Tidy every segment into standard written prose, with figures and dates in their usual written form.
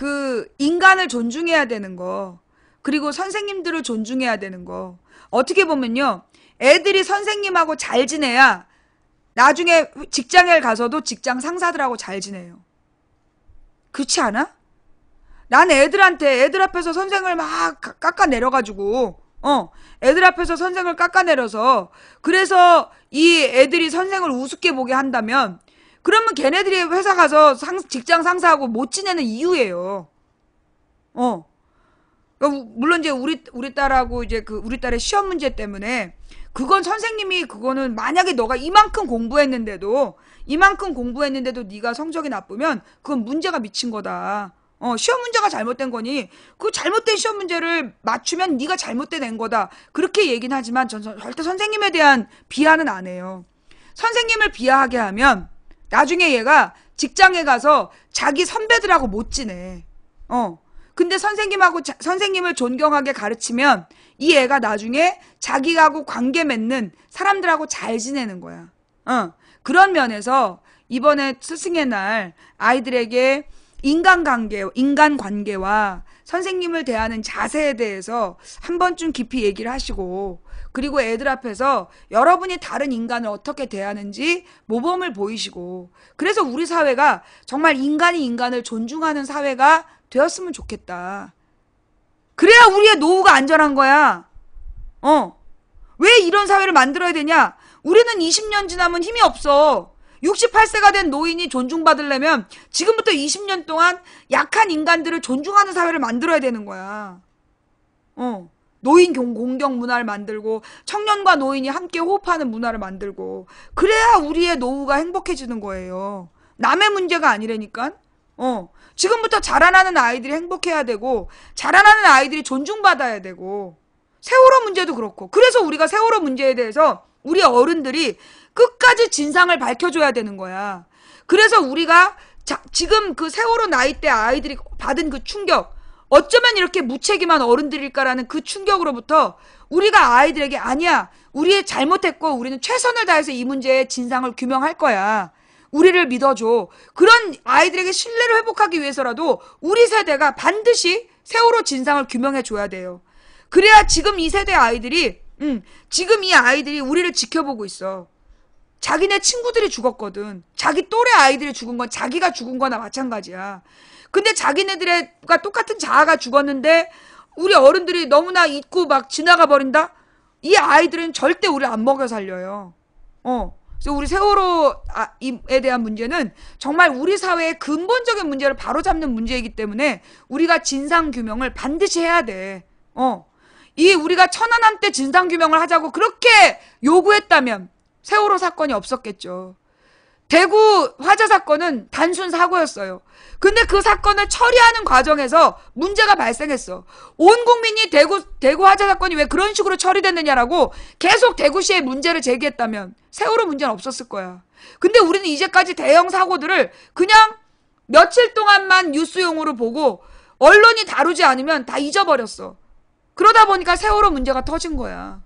그 인간을 존중해야 되는 거, 그리고 선생님들을 존중해야 되는 거. 어떻게 보면요, 애들이 선생님하고 잘 지내야 나중에 직장에 가서도 직장 상사들하고 잘 지내요. 그렇지 않아? 난 애들 앞에서 선생을 막 깎아내려가지고, 애들 앞에서 선생을 깎아내려서, 그래서 이 애들이 선생을 우습게 보게 한다면, 그러면 걔네들이 회사 가서 직장 상사하고 못 지내는 이유예요. 물론 이제 우리 딸하고 이제 우리 딸의 시험 문제 때문에, 그건 선생님이, 그거는 만약에 너가 이만큼 공부했는데도 네가 성적이 나쁘면 그건 문제가 미친 거다. 시험 문제가 잘못된 거니 그 잘못된 시험 문제를 맞추면 네가 잘못된 앤 거다. 그렇게 얘기는 하지만 전 절대 선생님에 대한 비하는 안 해요. 선생님을 비하하게 하면 나중에 얘가 직장에 가서 자기 선배들하고 못 지내. 근데 선생님을 존경하게 가르치면 이 애가 나중에 자기하고 관계 맺는 사람들하고 잘 지내는 거야. 그런 면에서 이번에 스승의 날 아이들에게 인간관계와 선생님을 대하는 자세에 대해서 한 번쯤 깊이 얘기를 하시고, 그리고 애들 앞에서 여러분이 다른 인간을 어떻게 대하는지 모범을 보이시고, 그래서 우리 사회가 정말 인간이 인간을 존중하는 사회가 되었으면 좋겠다. 그래야 우리의 노후가 안전한 거야. 왜 이런 사회를 만들어야 되냐? 우리는 20년 지나면 힘이 없어. 68세가 된 노인이 존중받으려면 지금부터 20년 동안 약한 인간들을 존중하는 사회를 만들어야 되는 거야. 노인 공경 문화를 만들고 청년과 노인이 함께 호흡하는 문화를 만들고, 그래야 우리의 노후가 행복해지는 거예요. 남의 문제가 아니라니까. 지금부터 자라나는 아이들이 행복해야 되고, 자라나는 아이들이 존중받아야 되고, 세월호 문제도 그렇고. 그래서 우리가 세월호 문제에 대해서 우리 어른들이 끝까지 진상을 밝혀줘야 되는 거야. 그래서 우리가 지금 그 세월호 나이 때 아이들이 받은 그 충격, 어쩌면 이렇게 무책임한 어른들일까라는 그 충격으로부터 우리가 아이들에게, 아니야, 우리 잘못했고 우리는 최선을 다해서 이 문제의 진상을 규명할 거야, 우리를 믿어줘. 그런 아이들에게 신뢰를 회복하기 위해서라도 우리 세대가 반드시 세월호 진상을 규명해 줘야 돼요. 그래야 지금 이 세대 아이들이, 지금 이 아이들이 우리를 지켜보고 있어. 자기네 친구들이 죽었거든. 자기 또래 아이들이 죽은 건 자기가 죽은 거나 마찬가지야. 근데 자기네들과 똑같은 자아가 죽었는데 우리 어른들이 너무나 잊고 막 지나가 버린다? 이 아이들은 절대 우리를 안 먹여 살려요. 그래서 우리 세월호에 대한 문제는 정말 우리 사회의 근본적인 문제를 바로잡는 문제이기 때문에 우리가 진상규명을 반드시 해야 돼. 우리가 천안함 때 진상규명을 하자고 그렇게 요구했다면 세월호 사건이 없었겠죠. 대구 화재 사건은 단순 사고였어요. 근데 그 사건을 처리하는 과정에서 문제가 발생했어. 온 국민이 대구 화재 사건이 왜 그런 식으로 처리됐느냐라고 계속 대구시에 문제를 제기했다면 세월호 문제는 없었을 거야. 근데 우리는 이제까지 대형 사고들을 그냥 며칠 동안만 뉴스용으로 보고 언론이 다루지 않으면 다 잊어버렸어. 그러다 보니까 세월호 문제가 터진 거야.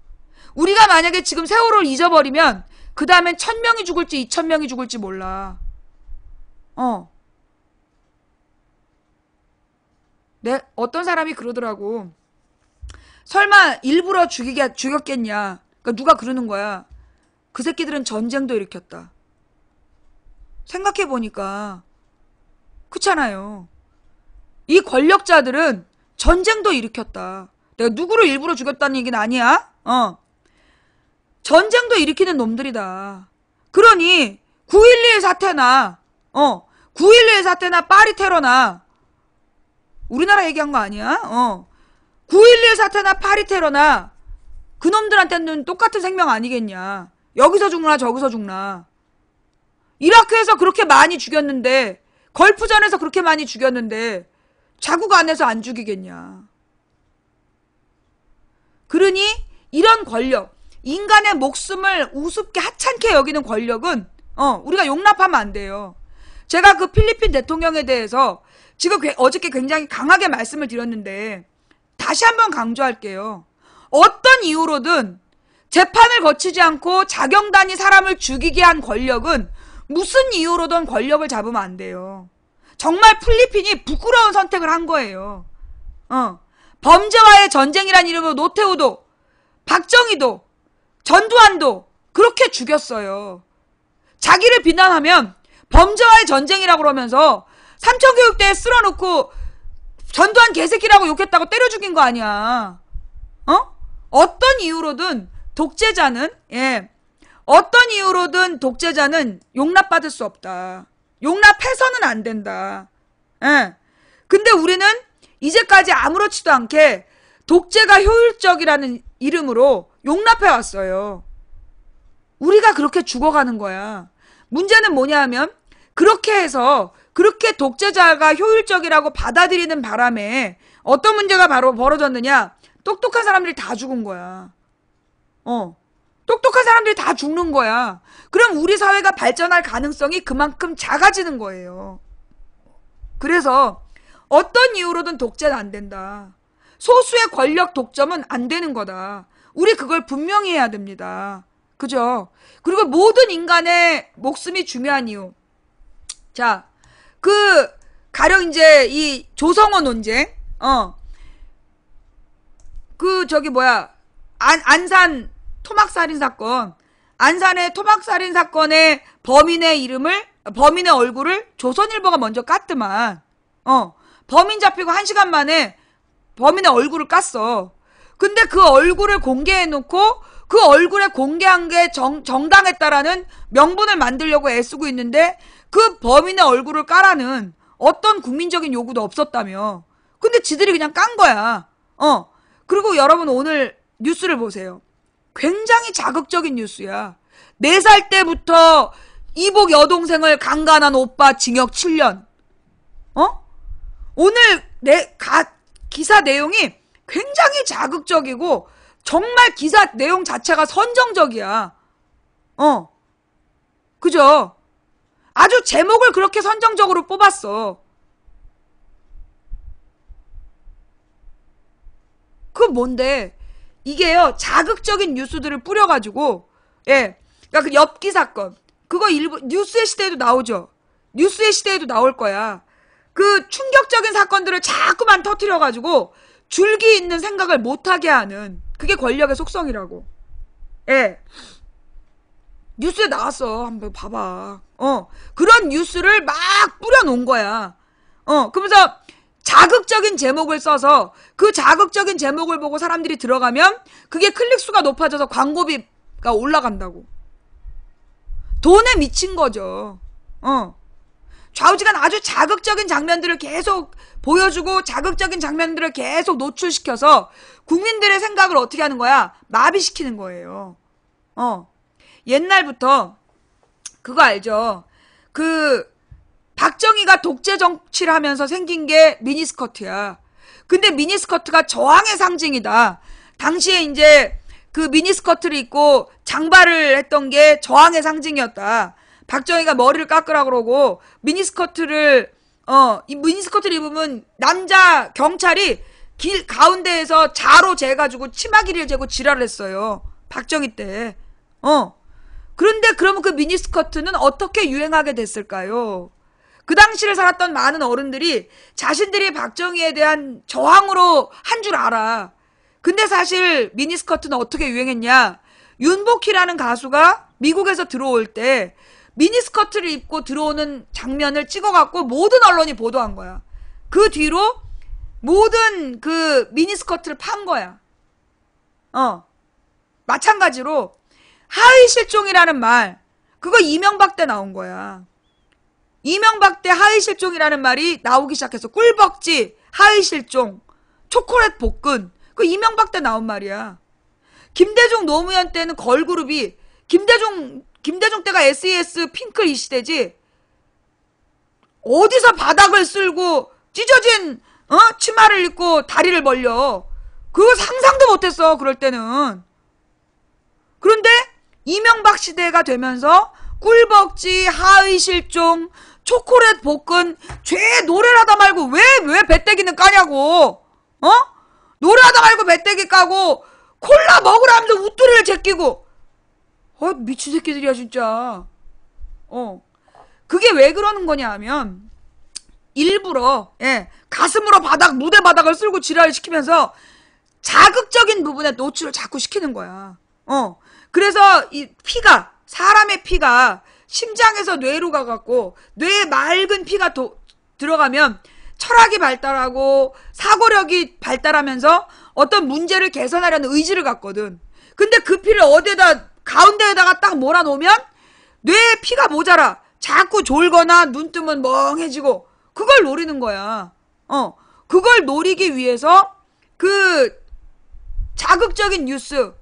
우리가 만약에 지금 세월호를 잊어버리면 그 다음엔 1000명이 죽을지 2000명이 죽을지 몰라. 어떤 사람이 그러더라고. 설마 일부러 죽였겠냐. 그러니까 누가 그러는 거야. 그 새끼들은 전쟁도 일으켰다. 생각해보니까 그렇잖아요. 이 권력자들은 전쟁도 일으켰다. 내가 누구를 일부러 죽였다는 얘기는 아니야. 전쟁도 일으키는 놈들이다. 그러니 9.11 사태나 9.11 사태나 파리 테러나, 우리나라 얘기한 거 아니야? 9.11 사태나 파리 테러나 그놈들한테는 똑같은 생명 아니겠냐. 여기서 죽나 저기서 죽나. 이라크에서 그렇게 많이 죽였는데, 걸프전에서 그렇게 많이 죽였는데 자국 안에서 안 죽이겠냐. 그러니 이런 권력, 인간의 목숨을 우습게 하찮게 여기는 권력은 우리가 용납하면 안 돼요. 제가 그 필리핀 대통령에 대해서 지금 어저께 굉장히 강하게 말씀을 드렸는데 다시 한번 강조할게요. 어떤 이유로든 재판을 거치지 않고 자경단이 사람을 죽이게 한 권력은 무슨 이유로든 권력을 잡으면 안 돼요. 정말 필리핀이 부끄러운 선택을 한 거예요. 범죄와의 전쟁이란 이름으로 노태우도, 박정희도, 전두환도 그렇게 죽였어요. 자기를 비난하면 범죄와의 전쟁이라고 그러면서 삼천교육대에 쓸어놓고 전두환 개새끼라고 욕했다고 때려 죽인 거 아니야. 어떤 이유로든 독재자는 어떤 이유로든 독재자는 용납받을 수 없다. 용납해서는 안 된다. 근데 우리는 이제까지 아무렇지도 않게 독재가 효율적이라는 이름으로 용납해왔어요. 우리가 그렇게 죽어가는 거야. 문제는 뭐냐 하면 그렇게 해서 그렇게 독재자가 효율적이라고 받아들이는 바람에 어떤 문제가 바로 벌어졌느냐. 똑똑한 사람들이 다 죽은 거야. 똑똑한 사람들이 다 죽는 거야. 그럼 우리 사회가 발전할 가능성이 그만큼 작아지는 거예요. 그래서 어떤 이유로든 독재는 안 된다. 소수의 권력 독점은 안 되는 거다. 우리 그걸 분명히 해야 됩니다. 그죠? 그리고 모든 인간의 목숨이 중요한 이유. 자, 가령 이제 이 조성호 논쟁, 안산 토막살인 사건, 안산의 토막살인 사건의 범인의 얼굴을 조선일보가 먼저 깠더만, 범인 잡히고 1시간 만에 범인의 얼굴을 깠어. 근데 그 얼굴을 공개해놓고 그 얼굴에 공개한 게 정당했다라는 명분을 만들려고 애쓰고 있는데 그 범인의 얼굴을 까라는 어떤 국민적인 요구도 없었다며. 근데 지들이 그냥 깐 거야. 그리고 여러분 오늘 뉴스를 보세요. 굉장히 자극적인 뉴스야. 4살 때부터 이복 여동생을 강간한 오빠 징역 7년. 오늘 기사 내용이 굉장히 자극적이고 정말 기사 내용 자체가 선정적이야. 그죠? 아주 제목을 그렇게 선정적으로 뽑았어. 그 뭔데? 이게요, 자극적인 뉴스들을 뿌려가지고, 그러니까 그 엽기 사건. 그거 일부, 뉴스의 시대에도 나오죠? 뉴스의 시대에도 나올 거야. 그 충격적인 사건들을 자꾸만 터뜨려가지고, 줄기 있는 생각을 못하게 하는, 그게 권력의 속성이라고. 뉴스에 나왔어. 한번 봐봐. 그런 뉴스를 막 뿌려놓은 거야. 그러면서 자극적인 제목을 써서 그 자극적인 제목을 보고 사람들이 들어가면 그게 클릭수가 높아져서 광고비가 올라간다고. 돈에 미친 거죠. 좌우지간 아주 자극적인 장면들을 계속 보여주고 자극적인 장면들을 계속 노출시켜서 국민들의 생각을 어떻게 하는 거야? 마비시키는 거예요. 옛날부터 그거 알죠? 박정희가 독재 정치를 하면서 생긴 게 미니스커트야. 근데 미니스커트가 저항의 상징이다. 당시에 이제 그 미니스커트를 입고 장발을 했던 게 저항의 상징이었다. 박정희가 머리를 깎으라 그러고 미니스커트를 입으면 남자 경찰이 길 가운데에서 자로 재가지고 치마 길이를 재고 지랄을 했어요. 박정희 때. 그런데 그러면 그 미니스커트는 어떻게 유행하게 됐을까요? 그 당시를 살았던 많은 어른들이 자신들이 박정희에 대한 저항으로 한 줄 알아. 근데 사실 미니스커트는 어떻게 유행했냐? 윤복희라는 가수가 미국에서 들어올 때 미니스커트를 입고 들어오는 장면을 찍어갖고 모든 언론이 보도한 거야. 그 뒤로 모든 그 미니스커트를 판 거야. 마찬가지로 하위실종이라는 말, 그거 이명박 때 나온 거야. 이명박 때 하위실종이라는 말이 나오기 시작해서 꿀벅지, 하위실종, 초콜릿 복근, 그 이명박 때 나온 말이야. 김대중 노무현 때는 걸그룹이 김대중 때가 SES 핑클 이 시대지. 어디서 바닥을 쓸고 찢어진 치마를 입고 다리를 벌려. 그거 상상도 못했어 그럴 때는. 그런데 이명박 시대가 되면서 꿀벅지, 하의실종, 초콜릿 볶은 죄 노래하다 말고 왜 배때기는 까냐고. 노래하다 말고 배때기 까고 콜라 먹으라면서 웃두리를 제끼고. 미친 새끼들이야 진짜. 그게 왜 그러는 거냐 하면 일부러, 예, 가슴으로 무대 바닥을 쓸고 지랄을 시키면서 자극적인 부분에 노출을 자꾸 시키는 거야. 그래서 이 사람의 피가 심장에서 뇌로 가갖고, 뇌에 맑은 피가 들어가면 철학이 발달하고 사고력이 발달하면서 어떤 문제를 개선하려는 의지를 갖거든. 근데 그 피를 어디에다, 가운데에다가 딱 몰아놓으면 뇌에 피가 모자라. 자꾸 졸거나 눈 뜨면 멍해지고, 그걸 노리는 거야. 그걸 노리기 위해서 그 자극적인 뉴스,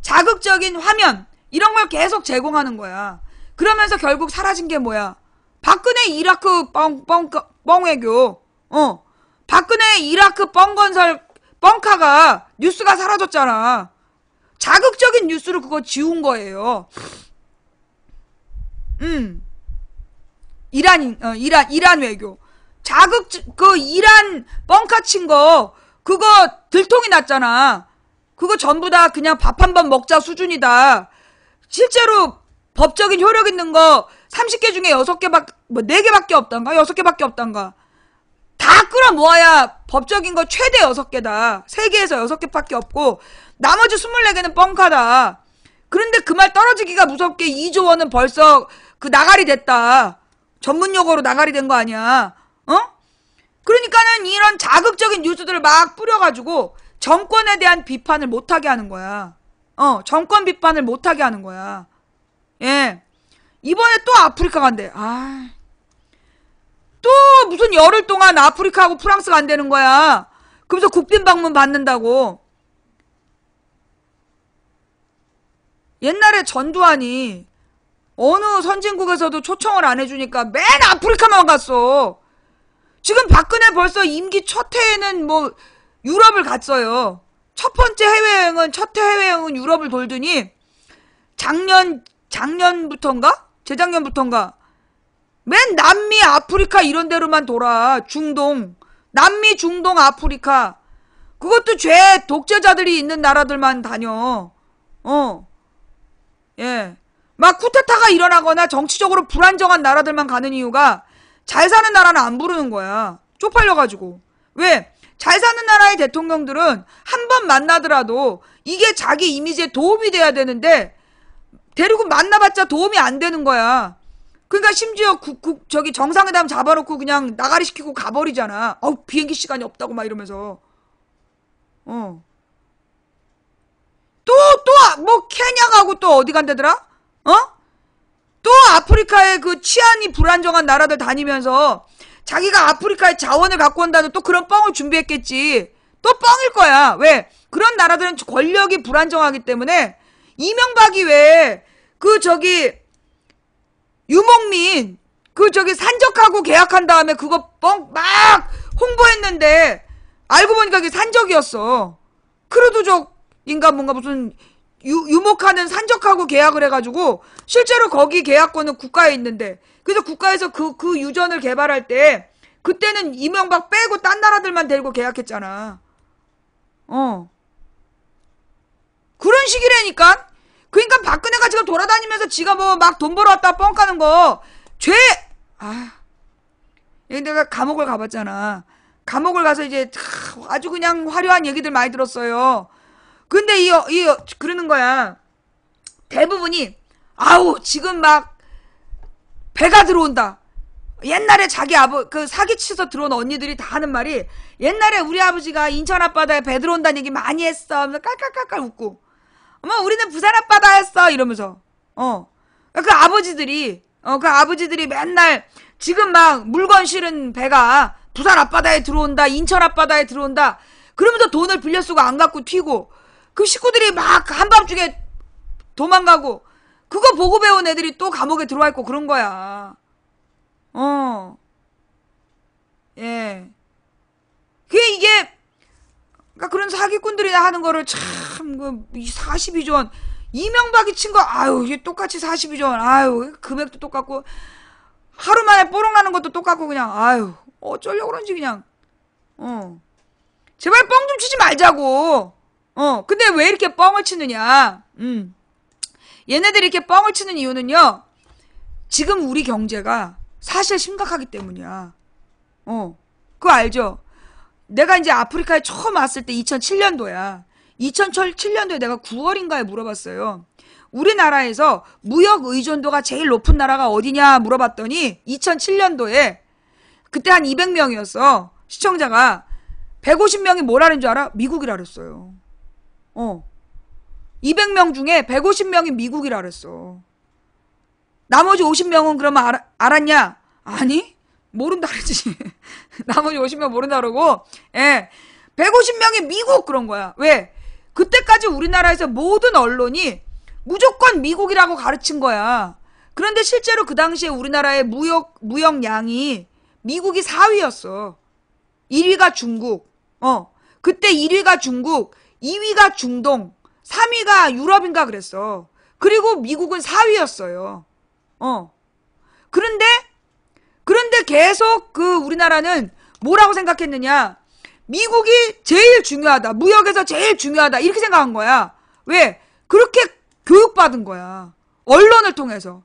자극적인 화면, 이런 걸 계속 제공하는 거야. 그러면서 결국 사라진 게 뭐야? 박근혜 이라크 뻥외교. 박근혜 이라크 뻥카가 뉴스가 사라졌잖아. 자극적인 뉴스로 그거 지운 거예요. 이란 외교. 이란 뻥카 친 거, 그거 들통이 났잖아. 그거 전부 다 그냥 밥 한 번 먹자 수준이다. 실제로 법적인 효력 있는 거 30개 중에 4개밖에 없단가? 6개밖에 없단가? 다 끌어모아야 법적인 거 최대 6개다. 3개에서 6개밖에 없고, 나머지 24개는 뻥카다. 그런데 그 말 떨어지기가 무섭게 2조 원은 벌써 그 나가리 됐다. 전문 용어로 나가리 된 거 아니야. 그러니까는 이런 자극적인 뉴스들을 막 뿌려가지고 정권에 대한 비판을 못하게 하는 거야. 정권 비판을 못하게 하는 거야. 예. 이번에 또 아프리카 간대. 또 무슨 열흘 동안 아프리카하고 프랑스 간다는 거야. 그래서 국빈 방문 받는다고. 옛날에 전두환이 어느 선진국에서도 초청을 안 해주니까 맨 아프리카만 갔어. 지금 박근혜 벌써 임기 첫 해에는 뭐 유럽을 갔어요. 첫 해외여행은 유럽을 돌더니 작년부터인가? 재작년부터인가? 맨 남미, 아프리카 이런 데로만 돌아. 남미, 중동, 아프리카. 그것도 독재자들이 있는 나라들만 다녀. 예. 막 쿠데타가 일어나거나 정치적으로 불안정한 나라들만 가는 이유가 잘 사는 나라는 안 부르는 거야. 쪽팔려가지고. 왜? 잘 사는 나라의 대통령들은 한 번 만나더라도 이게 자기 이미지에 도움이 돼야 되는데 데리고 만나봤자 도움이 안 되는 거야. 그러니까 심지어 정상회담 잡아놓고 그냥 나가리 시키고 가버리잖아. 비행기 시간이 없다고 막 이러면서. 뭐 케냐 가고 또 어디 간다더라? 또 아프리카의 그 치안이 불안정한 나라들 다니면서 자기가 아프리카의 자원을 갖고 온다는 또 그런 뻥을 준비했겠지. 또 뻥일 거야. 왜? 그런 나라들은 권력이 불안정하기 때문에 이명박이 왜 유목민 산적하고 계약한 다음에 그거 뻥 막 홍보했는데 알고 보니까 그게 산적이었어. 크루드족인가 뭔가 무슨 유목하는 산적하고 계약을 해가지고 실제로 거기 계약권은 국가에 있는데, 그래서 국가에서 그 유전을 개발할 때 그때는 이명박 빼고 딴 나라들만 데리고 계약했잖아. 그런 식이라니까. 그러니까 박근혜가 지금 돌아다니면서 지가 뭐 막 돈 벌어왔다 뻥 까는 거 내가 감옥을 가봤잖아. 감옥을 가서 이제 아주 그냥 화려한 얘기들 많이 들었어요. 근데 그러는 거야. 대부분이 지금 막 배가 들어온다. 옛날에 자기 사기치서 들어온 언니들이 다 하는 말이, 옛날에 우리 아버지가 인천 앞바다에 배 들어온다는 얘기 많이 했어 하면서 깔깔깔깔 웃고, 우리는 부산 앞바다였어 이러면서 그 아버지들이 맨날 지금 막 물건 실은 배가 부산 앞바다에 들어온다, 인천 앞바다에 들어온다 그러면서 돈을 빌려 쓰고 안 갖고 튀고, 그 식구들이 막 한밤중에 도망가고, 그거 보고 배운 애들이 또 감옥에 들어와 있고 그런 거야. 예. 그러니까 그런 사기꾼들이 하는 거를 참, 42조 원. 이명박이 친 거, 이게 똑같이 42조 원. 금액도 똑같고, 하루 만에 뽀록 나는 것도 똑같고, 그냥, 어쩌려고 그런지, 그냥. 제발 뻥 좀 치지 말자고. 근데 왜 이렇게 뻥을 치느냐. 얘네들이 이렇게 뻥을 치는 이유는요, 지금 우리 경제가 사실 심각하기 때문이야. 그거 알죠? 내가 이제 아프리카에 처음 왔을 때 2007년도야. 2007년도에 내가 9월인가에 물어봤어요. 우리나라에서 무역 의존도가 제일 높은 나라가 어디냐 물어봤더니 2007년도에 그때 한 200명이었어. 시청자가 150명이 뭐라는 줄 알아? 미국이라 그랬어요. 200명 중에 150명이 미국이라 그랬어. 나머지 50명은 그러면 알았냐? 아니? 모른다 그랬지. 나머지 50명 모른다 그러고, 예. 150명이 미국 그런 거야. 왜? 그때까지 우리나라에서 모든 언론이 무조건 미국이라고 가르친 거야. 그런데 실제로 그 당시에 우리나라의 무역량이 미국이 4위였어. 1위가 중국. 그때 1위가 중국, 2위가 중동, 3위가 유럽인가 그랬어. 그리고 미국은 4위였어요. 그런데 계속 그 우리나라는 뭐라고 생각했느냐? 미국이 제일 중요하다. 무역에서 제일 중요하다. 이렇게 생각한 거야. 왜? 그렇게 교육받은 거야. 언론을 통해서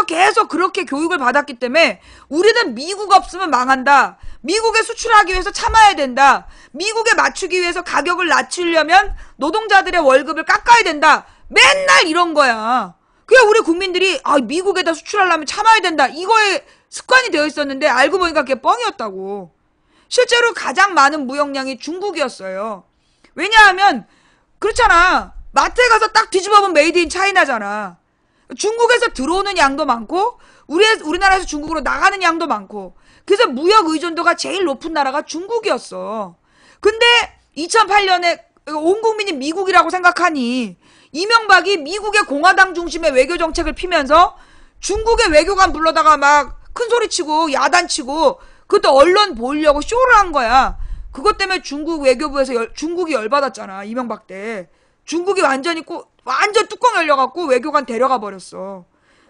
계속 그렇게 교육을 받았기 때문에 우리는 미국 없으면 망한다. 미국에 수출하기 위해서 참아야 된다. 미국에 맞추기 위해서 가격을 낮추려면 노동자들의 월급을 깎아야 된다. 맨날 이런 거야. 그냥 우리 국민들이 미국에다 수출하려면 참아야 된다. 이거에 습관이 되어 있었는데 알고 보니까 그게 뻥이었다고. 실제로 가장 많은 무역량이 중국이었어요. 왜냐하면 그렇잖아. 마트에 가서 딱 뒤집어보면 메이드 인 차이나잖아. 중국에서 들어오는 양도 많고 우리나라에서 중국으로 나가는 양도 많고 그래서 무역 의존도가 제일 높은 나라가 중국이었어. 근데 2008년에 온 국민이 미국이라고 생각하니 이명박이 미국의 공화당 중심의 외교 정책을 피면서 중국의 외교관 불러다가 막 큰 소리치고 야단치고 그것도 언론 보이려고 쇼를 한 거야. 그것 때문에 중국 외교부에서 중국이 열받았잖아. 이명박 때. 중국이 완전 뚜껑 열려갖고 외교관 데려가 버렸어.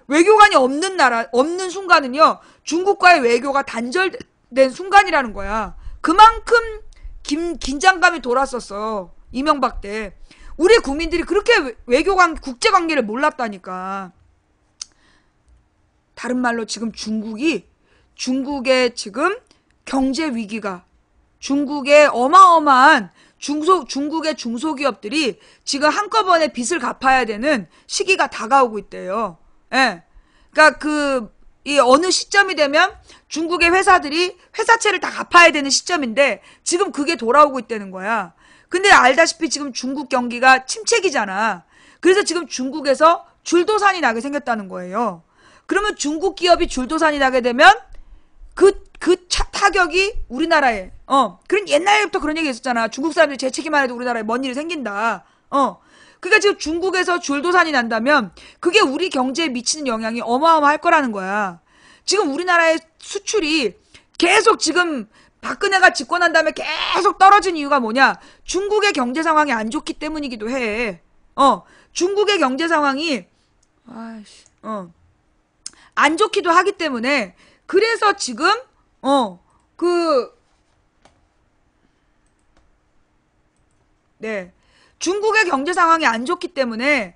외교관이 없는 순간은요, 중국과의 외교가 단절된 순간이라는 거야. 그만큼 긴장감이 돌았었어. 이명박 때. 우리 국민들이 그렇게 국제관계를 몰랐다니까. 다른 말로 지금 중국의 지금 경제 위기가, 중국의 어마어마한 중국의 중소기업들이 지금 한꺼번에 빚을 갚아야 되는 시기가 다가오고 있대요. 예. 그러니까 이 어느 시점이 되면 중국의 회사들이 회사채를 다 갚아야 되는 시점인데 지금 그게 돌아오고 있다는 거야. 근데 알다시피 지금 중국 경기가 침체기잖아. 그래서 지금 중국에서 줄도산이 나게 생겼다는 거예요. 그러면 중국 기업이 줄도산이 나게 되면 타격이 우리나라에, 그런 옛날부터 그런 얘기 있었잖아. 중국 사람들이 재채기만 해도 우리나라에 뭔 일이 생긴다. 그러니까 지금 중국에서 줄도산이 난다면 그게 우리 경제에 미치는 영향이 어마어마할 거라는 거야. 지금 우리나라의 수출이 계속 지금 박근혜가 집권한 다음에 계속 떨어진 이유가 뭐냐? 중국의 경제 상황이 안 좋기 때문이기도 해. 중국의 경제 상황이 안 좋기도 하기 때문에 그래서 지금 중국의 경제 상황이 안 좋기 때문에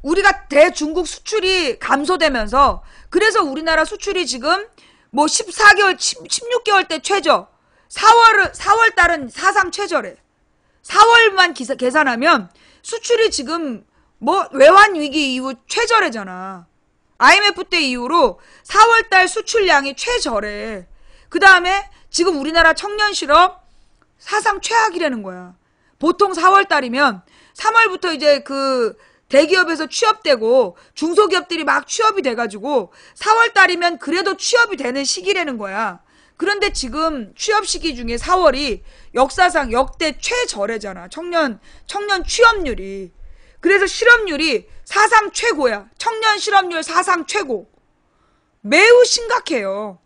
우리가 대중국 수출이 감소되면서 그래서 우리나라 수출이 지금 뭐 14개월, 16개월 때 최저, 4월 달은 사상 최저래. 4월만 계산하면 수출이 지금 뭐 외환 위기 이후 최저래잖아. IMF 때 이후로 4월 달 수출량이 최저래. 그 다음에 지금 우리나라 청년 실업 사상 최악이라는 거야. 보통 4월 달이면 3월부터 이제 대기업에서 취업되고 중소기업들이 막 취업이 돼가지고 4월 달이면 그래도 취업이 되는 시기라는 거야. 그런데 지금 취업 시기 중에 4월이 역사상 역대 최저래잖아. 청년 취업률이. 그래서 실업률이 사상 최고야. 청년 실업률 사상 최고. 매우 심각해요.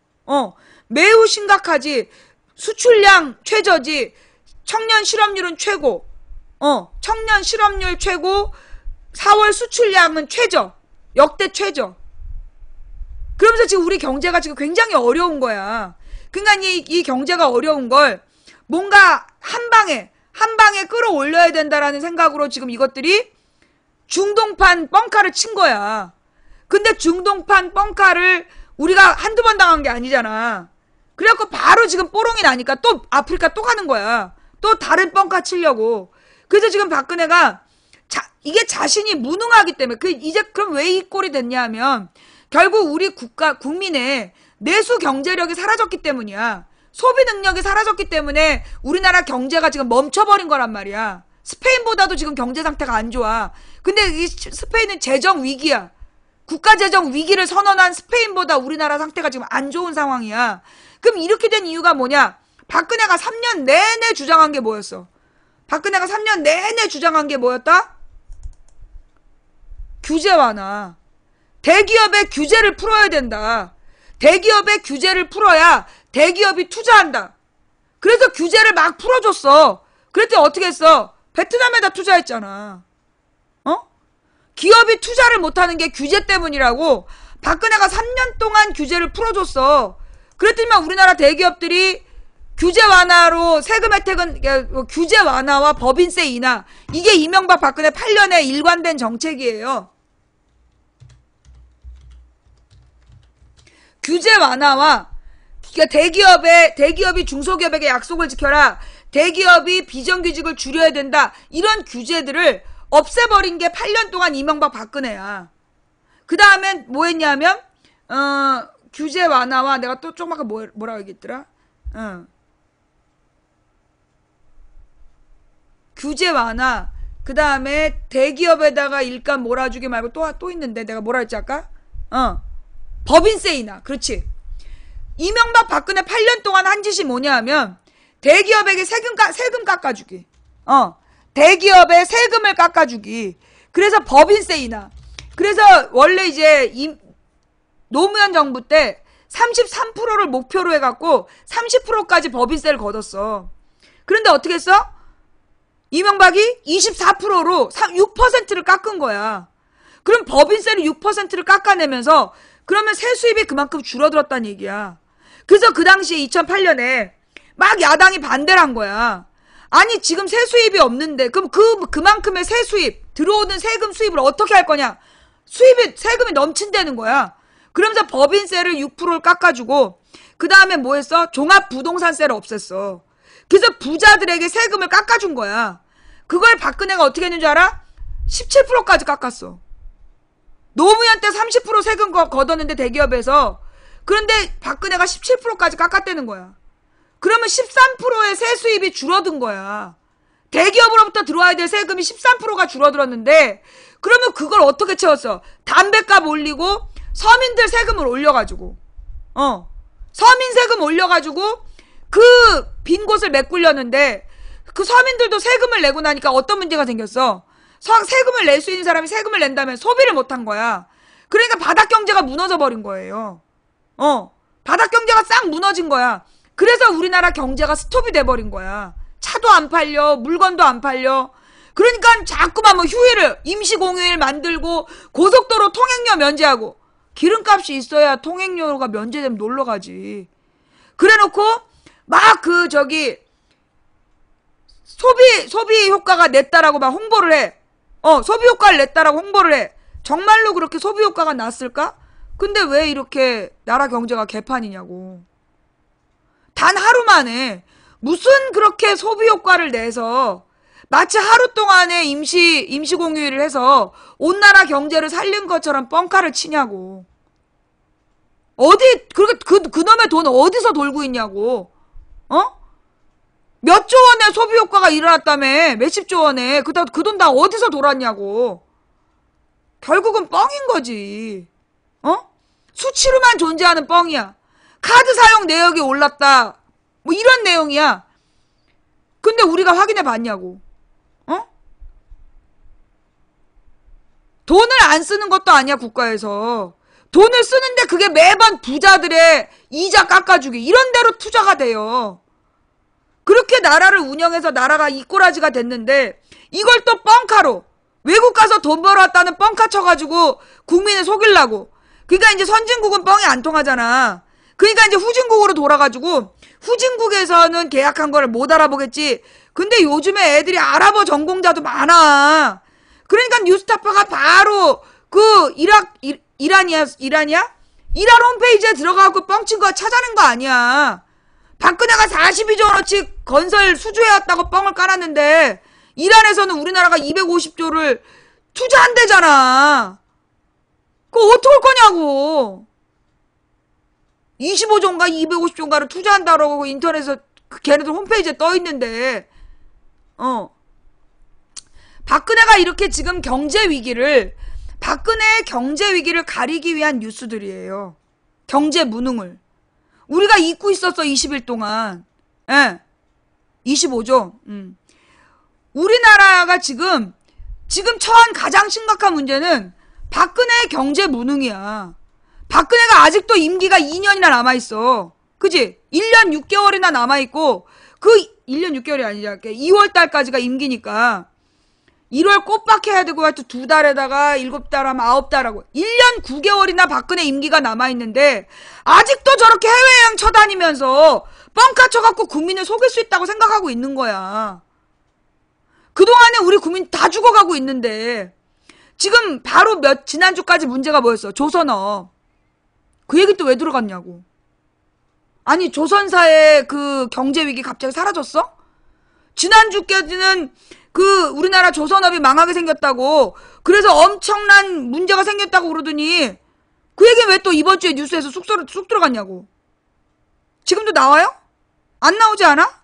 매우 심각하지. 수출량 최저지. 청년 실업률은 최고. 청년 실업률 최고. 4월 수출량은 최저. 역대 최저. 그러면서 지금 우리 경제가 지금 굉장히 어려운 거야. 그러니까 이 경제가 어려운 걸 뭔가 한 방에 끌어올려야 된다라는 생각으로 지금 이것들이 중동판 뻥카를 친 거야. 근데 중동판 뻥카를 우리가 한두 번 당한 게 아니잖아. 그래갖고 바로 지금 뽀롱이 나니까 또 아프리카 또 가는 거야. 또 다른 뻥카 치려고. 그래서 지금 박근혜가 이게 자신이 무능하기 때문에 이제 그럼 왜 이 꼴이 됐냐 하면 결국 우리 국민의 내수 경제력이 사라졌기 때문이야. 소비 능력이 사라졌기 때문에 우리나라 경제가 지금 멈춰버린 거란 말이야. 스페인보다도 지금 경제 상태가 안 좋아. 근데 이 스페인은 재정 위기야. 국가 재정 위기를 선언한 스페인보다 우리나라 상태가 지금 안 좋은 상황이야. 그럼 이렇게 된 이유가 뭐냐? 박근혜가 3년 내내 주장한 게 뭐였어? 박근혜가 3년 내내 주장한 게 뭐였다? 규제 완화. 대기업의 규제를 풀어야 된다. 대기업의 규제를 풀어야 대기업이 투자한다. 그래서 규제를 막 풀어줬어. 그랬더니 어떻게 했어? 베트남에다 투자했잖아. 기업이 투자를 못하는 게 규제 때문이라고 박근혜가 3년 동안 규제를 풀어줬어. 그랬더니만 우리나라 대기업들이 규제 완화로 세금 혜택은 규제 완화와 법인세 인하, 이게 이명박 박근혜 8년에 일관된 정책이에요. 규제 완화와 대기업이 중소기업에게 약속을 지켜라. 대기업이 비정규직을 줄여야 된다. 이런 규제들을 없애버린 게 8년 동안 이명박 박근혜야. 그 다음엔 뭐 했냐면 규제 완화와 내가 또 조금 아까 뭐라고 얘기했더라? 규제 완화, 그 다음에 대기업에다가 일감 몰아주기 말고 또 있는데 내가 뭐라 했지 아까? 법인세 인하. 그렇지. 이명박 박근혜 8년 동안 한 짓이 뭐냐 하면 대기업에게 세금 깎아주기. 대기업의 세금을 깎아주기. 그래서 법인세 인하. 그래서 원래 이제 노무현 정부 때 33%를 목표로 해갖고 30%까지 법인세를 걷었어. 그런데 어떻게 했어? 이명박이 24%로 6%를 깎은 거야. 그럼 법인세를 6%를 깎아내면서 그러면 세수입이 그만큼 줄어들었다는 얘기야. 그래서 그 당시에 2008년에 막 야당이 반대를 한 거야. 아니 지금 세수입이 없는데 그럼 그만큼의 세수입, 들어오는 세금 수입을 어떻게 할 거냐. 세금이 넘친다는 거야. 그러면서 법인세를 6%를 깎아주고 그 다음에 뭐 했어? 종합부동산세를 없앴어. 그래서 부자들에게 세금을 깎아준 거야. 그걸 박근혜가 어떻게 했는 줄 알아? 17%까지 깎았어. 노무현 때 30% 세금 걷었는데 대기업에서. 그런데 박근혜가 17%까지 깎았다는 거야. 그러면 13%의 세수입이 줄어든 거야. 대기업으로부터 들어와야 될 세금이 13%가 줄어들었는데 그러면 그걸 어떻게 채웠어? 담배값 올리고 서민들 세금을 올려가지고 서민 세금 올려가지고 그 빈 곳을 메꾸려는데 그 서민들도 세금을 내고 나니까 어떤 문제가 생겼어? 세금을 낼 수 있는 사람이 세금을 낸다면 소비를 못한 거야. 그러니까 바닥 경제가 무너져 버린 거예요. 바닥 경제가 싹 무너진 거야. 그래서 우리나라 경제가 스톱이 돼버린 거야. 차도 안 팔려, 물건도 안 팔려. 그러니까 자꾸만 뭐 휴일을 임시공휴일 만들고 고속도로 통행료 면제하고. 기름값이 있어야 통행료가 면제되면 놀러 가지. 그래놓고 막 소비 효과가 냈다라고 막 홍보를 해. 소비 효과를 냈다라고 홍보를 해. 정말로 그렇게 소비 효과가 났을까? 근데 왜 이렇게 나라 경제가 개판이냐고. 단 하루 만에 무슨 그렇게 소비 효과를 내서 마치 하루 동안에 임시공휴일을 해서 온 나라 경제를 살린 것처럼 뻥카를 치냐고. 그놈의 돈 어디서 돌고 있냐고. 몇 조 원의 소비 효과가 일어났다며. 몇십 조 원에. 그 돈 다 어디서 돌았냐고. 결국은 뻥인 거지. 수치로만 존재하는 뻥이야. 카드 사용 내역이 올랐다. 뭐 이런 내용이야. 근데 우리가 확인해 봤냐고. 돈을 안 쓰는 것도 아니야, 국가에서. 돈을 쓰는데 그게 매번 부자들의 이자 깎아주기. 이런 데로 투자가 돼요. 그렇게 나라를 운영해서 나라가 이 꼬라지가 됐는데 이걸 또 뻥카로 외국 가서 돈 벌어왔다는 뻥카 쳐가지고 국민을 속이려고. 그러니까 이제 선진국은 뻥이 안 통하잖아. 그러니까 이제 후진국으로 돌아가지고 후진국에서는 계약한 거를 못 알아보겠지. 근데 요즘에 애들이 아랍어 전공자도 많아. 그러니까 뉴스타파가 바로 그 이란이야? 일할 홈페이지에 들어가고 뻥친 거 찾아낸 거 아니야. 박근혜가 42조 원어치 건설 수주해왔다고 뻥을 깔았는데 이란에서는 우리나라가 250조를 투자한대잖아. 그거 어떡할 거냐고. 25조인가 250조인가를 투자한다라고 인터넷에서 걔네들 홈페이지에 떠있는데 박근혜가 이렇게 지금 박근혜의 경제 위기를 가리기 위한 뉴스들이에요. 경제 무능을. 우리가 잊고 있었어 20일 동안. 예. 25조. 우리나라가 지금 처한 가장 심각한 문제는 박근혜의 경제 무능이야. 박근혜가 아직도 임기가 2년이나 남아있어. 그지? 1년 6개월이나 남아있고, 1년 6개월이 아니라 2월 달까지가 임기니까, 1월 꽃밭 해야 되고, 하여튼 2달에다가 7달 하면 9달 하고, 1년 9개월이나 박근혜 임기가 남아있는데, 아직도 저렇게 해외여행 쳐다니면서, 뻥카 쳐갖고 국민을 속일 수 있다고 생각하고 있는 거야. 그동안에 우리 국민 다 죽어가고 있는데, 지금 바로 지난주까지 문제가 뭐였어? 조선업. 그 얘기 또 왜 들어갔냐고. 아니 조선사의 그 경제위기 갑자기 사라졌어? 지난주까지는 우리나라 조선업이 망하게 생겼다고 그래서 엄청난 문제가 생겼다고 그러더니 그 얘기 왜 또 이번 주에 뉴스에서 쑥 들어갔냐고. 지금도 나와요? 안 나오지 않아?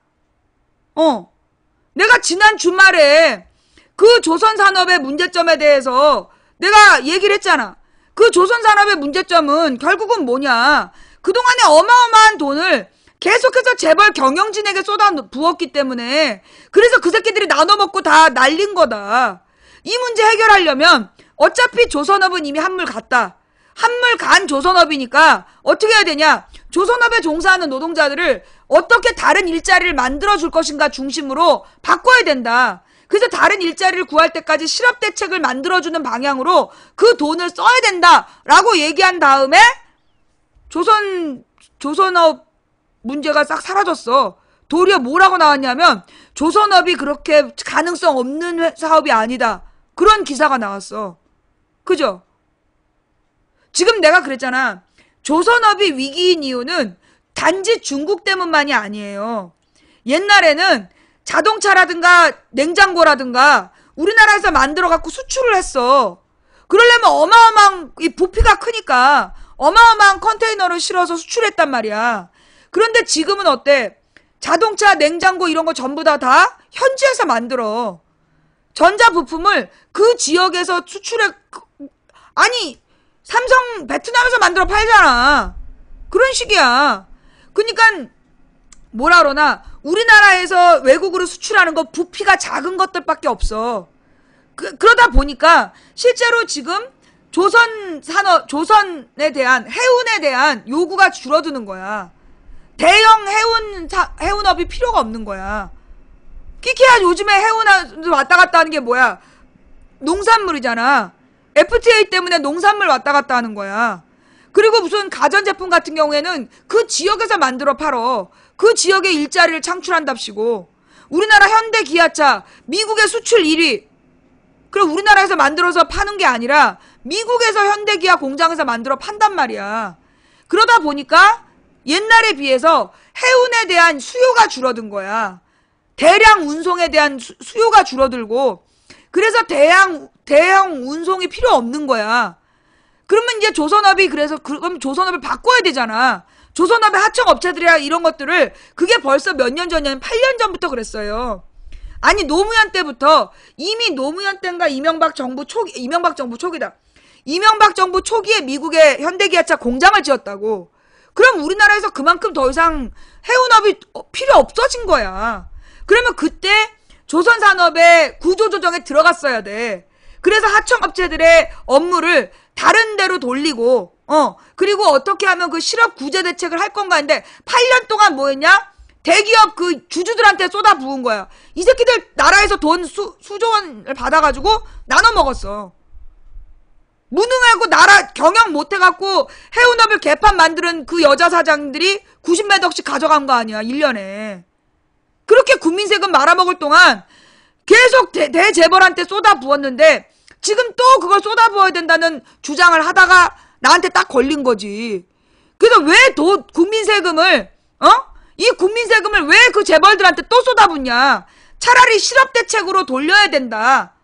내가 지난 주말에 그 조선산업의 문제점에 대해서 내가 얘기를 했잖아. 그 조선산업의 문제점은 결국은 뭐냐. 그동안에 어마어마한 돈을 계속해서 재벌 경영진에게 쏟아 부었기 때문에 그래서 그 새끼들이 나눠먹고 다 날린 거다. 이 문제 해결하려면 어차피 조선업은 이미 한물 갔다. 한물 간 조선업이니까 어떻게 해야 되냐. 조선업에 종사하는 노동자들을 어떻게 다른 일자리를 만들어줄 것인가 중심으로 바꿔야 된다. 그래서 다른 일자리를 구할 때까지 실업대책을 만들어주는 방향으로 그 돈을 써야 된다라고 얘기한 다음에 조선업 문제가 싹 사라졌어. 도리어 뭐라고 나왔냐면 조선업이 그렇게 가능성 없는 사업이 아니다. 그런 기사가 나왔어. 그죠? 지금 내가 그랬잖아. 조선업이 위기인 이유는 단지 중국 때문만이 아니에요. 옛날에는 자동차라든가 냉장고라든가 우리나라에서 만들어갖고 수출을 했어. 그러려면 어마어마한 이 부피가 크니까 어마어마한 컨테이너를 실어서 수출했단 말이야. 그런데 지금은 어때? 자동차, 냉장고 이런 거 전부 다 현지에서 만들어. 전자부품을 그 지역에서 수출해. 아니 삼성 베트남에서 만들어 팔잖아. 그런 식이야. 그러니까 뭐라 그러나 우리나라에서 외국으로 수출하는 거 부피가 작은 것들밖에 없어. 그러다 보니까 실제로 지금 조선에 대한 해운에 대한 요구가 줄어드는 거야. 대형 해운업이 필요가 없는 거야. 끼키야 요즘에 해운 왔다 갔다 하는 게 뭐야? 농산물이잖아. FTA 때문에 농산물 왔다 갔다 하는 거야. 그리고 무슨 가전제품 같은 경우에는 그 지역에서 만들어 팔어. 그 지역에 일자리를 창출한답시고. 우리나라 현대 기아차 미국의 수출 1위. 그럼 우리나라에서 만들어서 파는 게 아니라 미국에서 현대기아 공장에서 만들어 판단 말이야. 그러다 보니까 옛날에 비해서 해운에 대한 수요가 줄어든 거야. 대량 운송에 대한 수요가 줄어들고 그래서 대형 운송이 필요 없는 거야. 그러면 이제 그럼 조선업을 바꿔야 되잖아. 조선업의 하청업체들이야 이런 것들을 그게 벌써 몇 년 전이냐면 8년 전부터 그랬어요. 아니 노무현 때부터 이미 노무현 때인가 이명박 정부 초기다. 이명박 정부 초기에 미국에 현대기아차 공장을 지었다고. 그럼 우리나라에서 그만큼 더 이상 해운업이 필요 없어진 거야. 그러면 그때 조선산업의 구조조정에 들어갔어야 돼. 그래서 하청업체들의 업무를 다른 데로 돌리고 그리고 어떻게 하면 그 실업 구제 대책을 할 건가 했는데 8년 동안 뭐 했냐? 대기업 그 주주들한테 쏟아 부은 거야. 이 새끼들 나라에서 돈 수조 원을 받아가지고 나눠 먹었어. 무능하고 나라 경영 못해갖고 해운업을 개판 만드는 그 여자 사장들이 90몇 억씩 가져간 거 아니야 1년에. 그렇게 국민 세금 말아먹을 동안 계속 대재벌한테 쏟아 부었는데 지금 또 그걸 쏟아 부어야 된다는 주장을 하다가 나한테 딱 걸린 거지. 그래서 왜 국민 세금을, 이 국민 세금을 왜 그 재벌들한테 또 쏟아붓냐. 차라리 실업대책으로 돌려야 된다.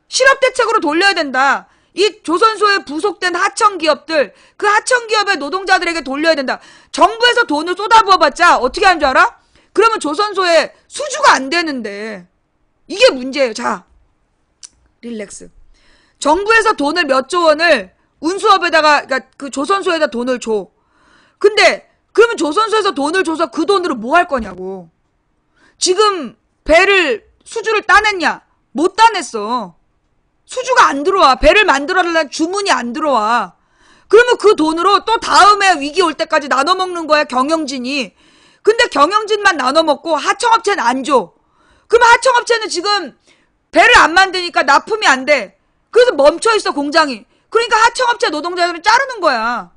실업대책으로 돌려야 된다. 이 조선소에 부속된 하청기업들, 그 하청기업의 노동자들에게 돌려야 된다. 정부에서 돈을 쏟아부어봤자 어떻게 하는 줄 알아? 그러면 조선소에 수주가 안 되는데. 이게 문제예요. 자, 릴렉스. 정부에서 돈을 몇 조 원을 운수업에다가, 그러니까 그 조선소에다 돈을 줘. 근데 그러면 조선소에서 돈을 줘서 그 돈으로 뭐 할 거냐고. 지금 수주를 따냈냐? 못 따냈어. 수주가 안 들어와. 배를 만들어달라는 주문이 안 들어와. 그러면 그 돈으로 또 다음에 위기 올 때까지 나눠 먹는 거야, 경영진이. 근데 경영진만 나눠 먹고 하청업체는 안 줘. 그러면 하청업체는 지금 배를 안 만드니까 납품이 안 돼. 그래서 멈춰 있어, 공장이. 그러니까 하청업체 노동자들은 자르는 거야.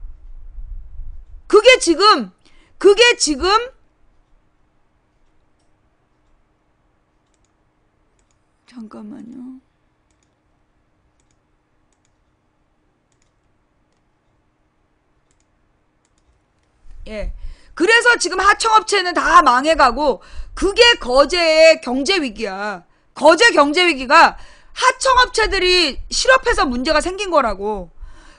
그게 지금 잠깐만요. 예. 그래서 지금 하청업체는 다 망해가고, 그게 거제의 경제위기야. 거제 경제위기가 하청업체들이 실업해서 문제가 생긴 거라고.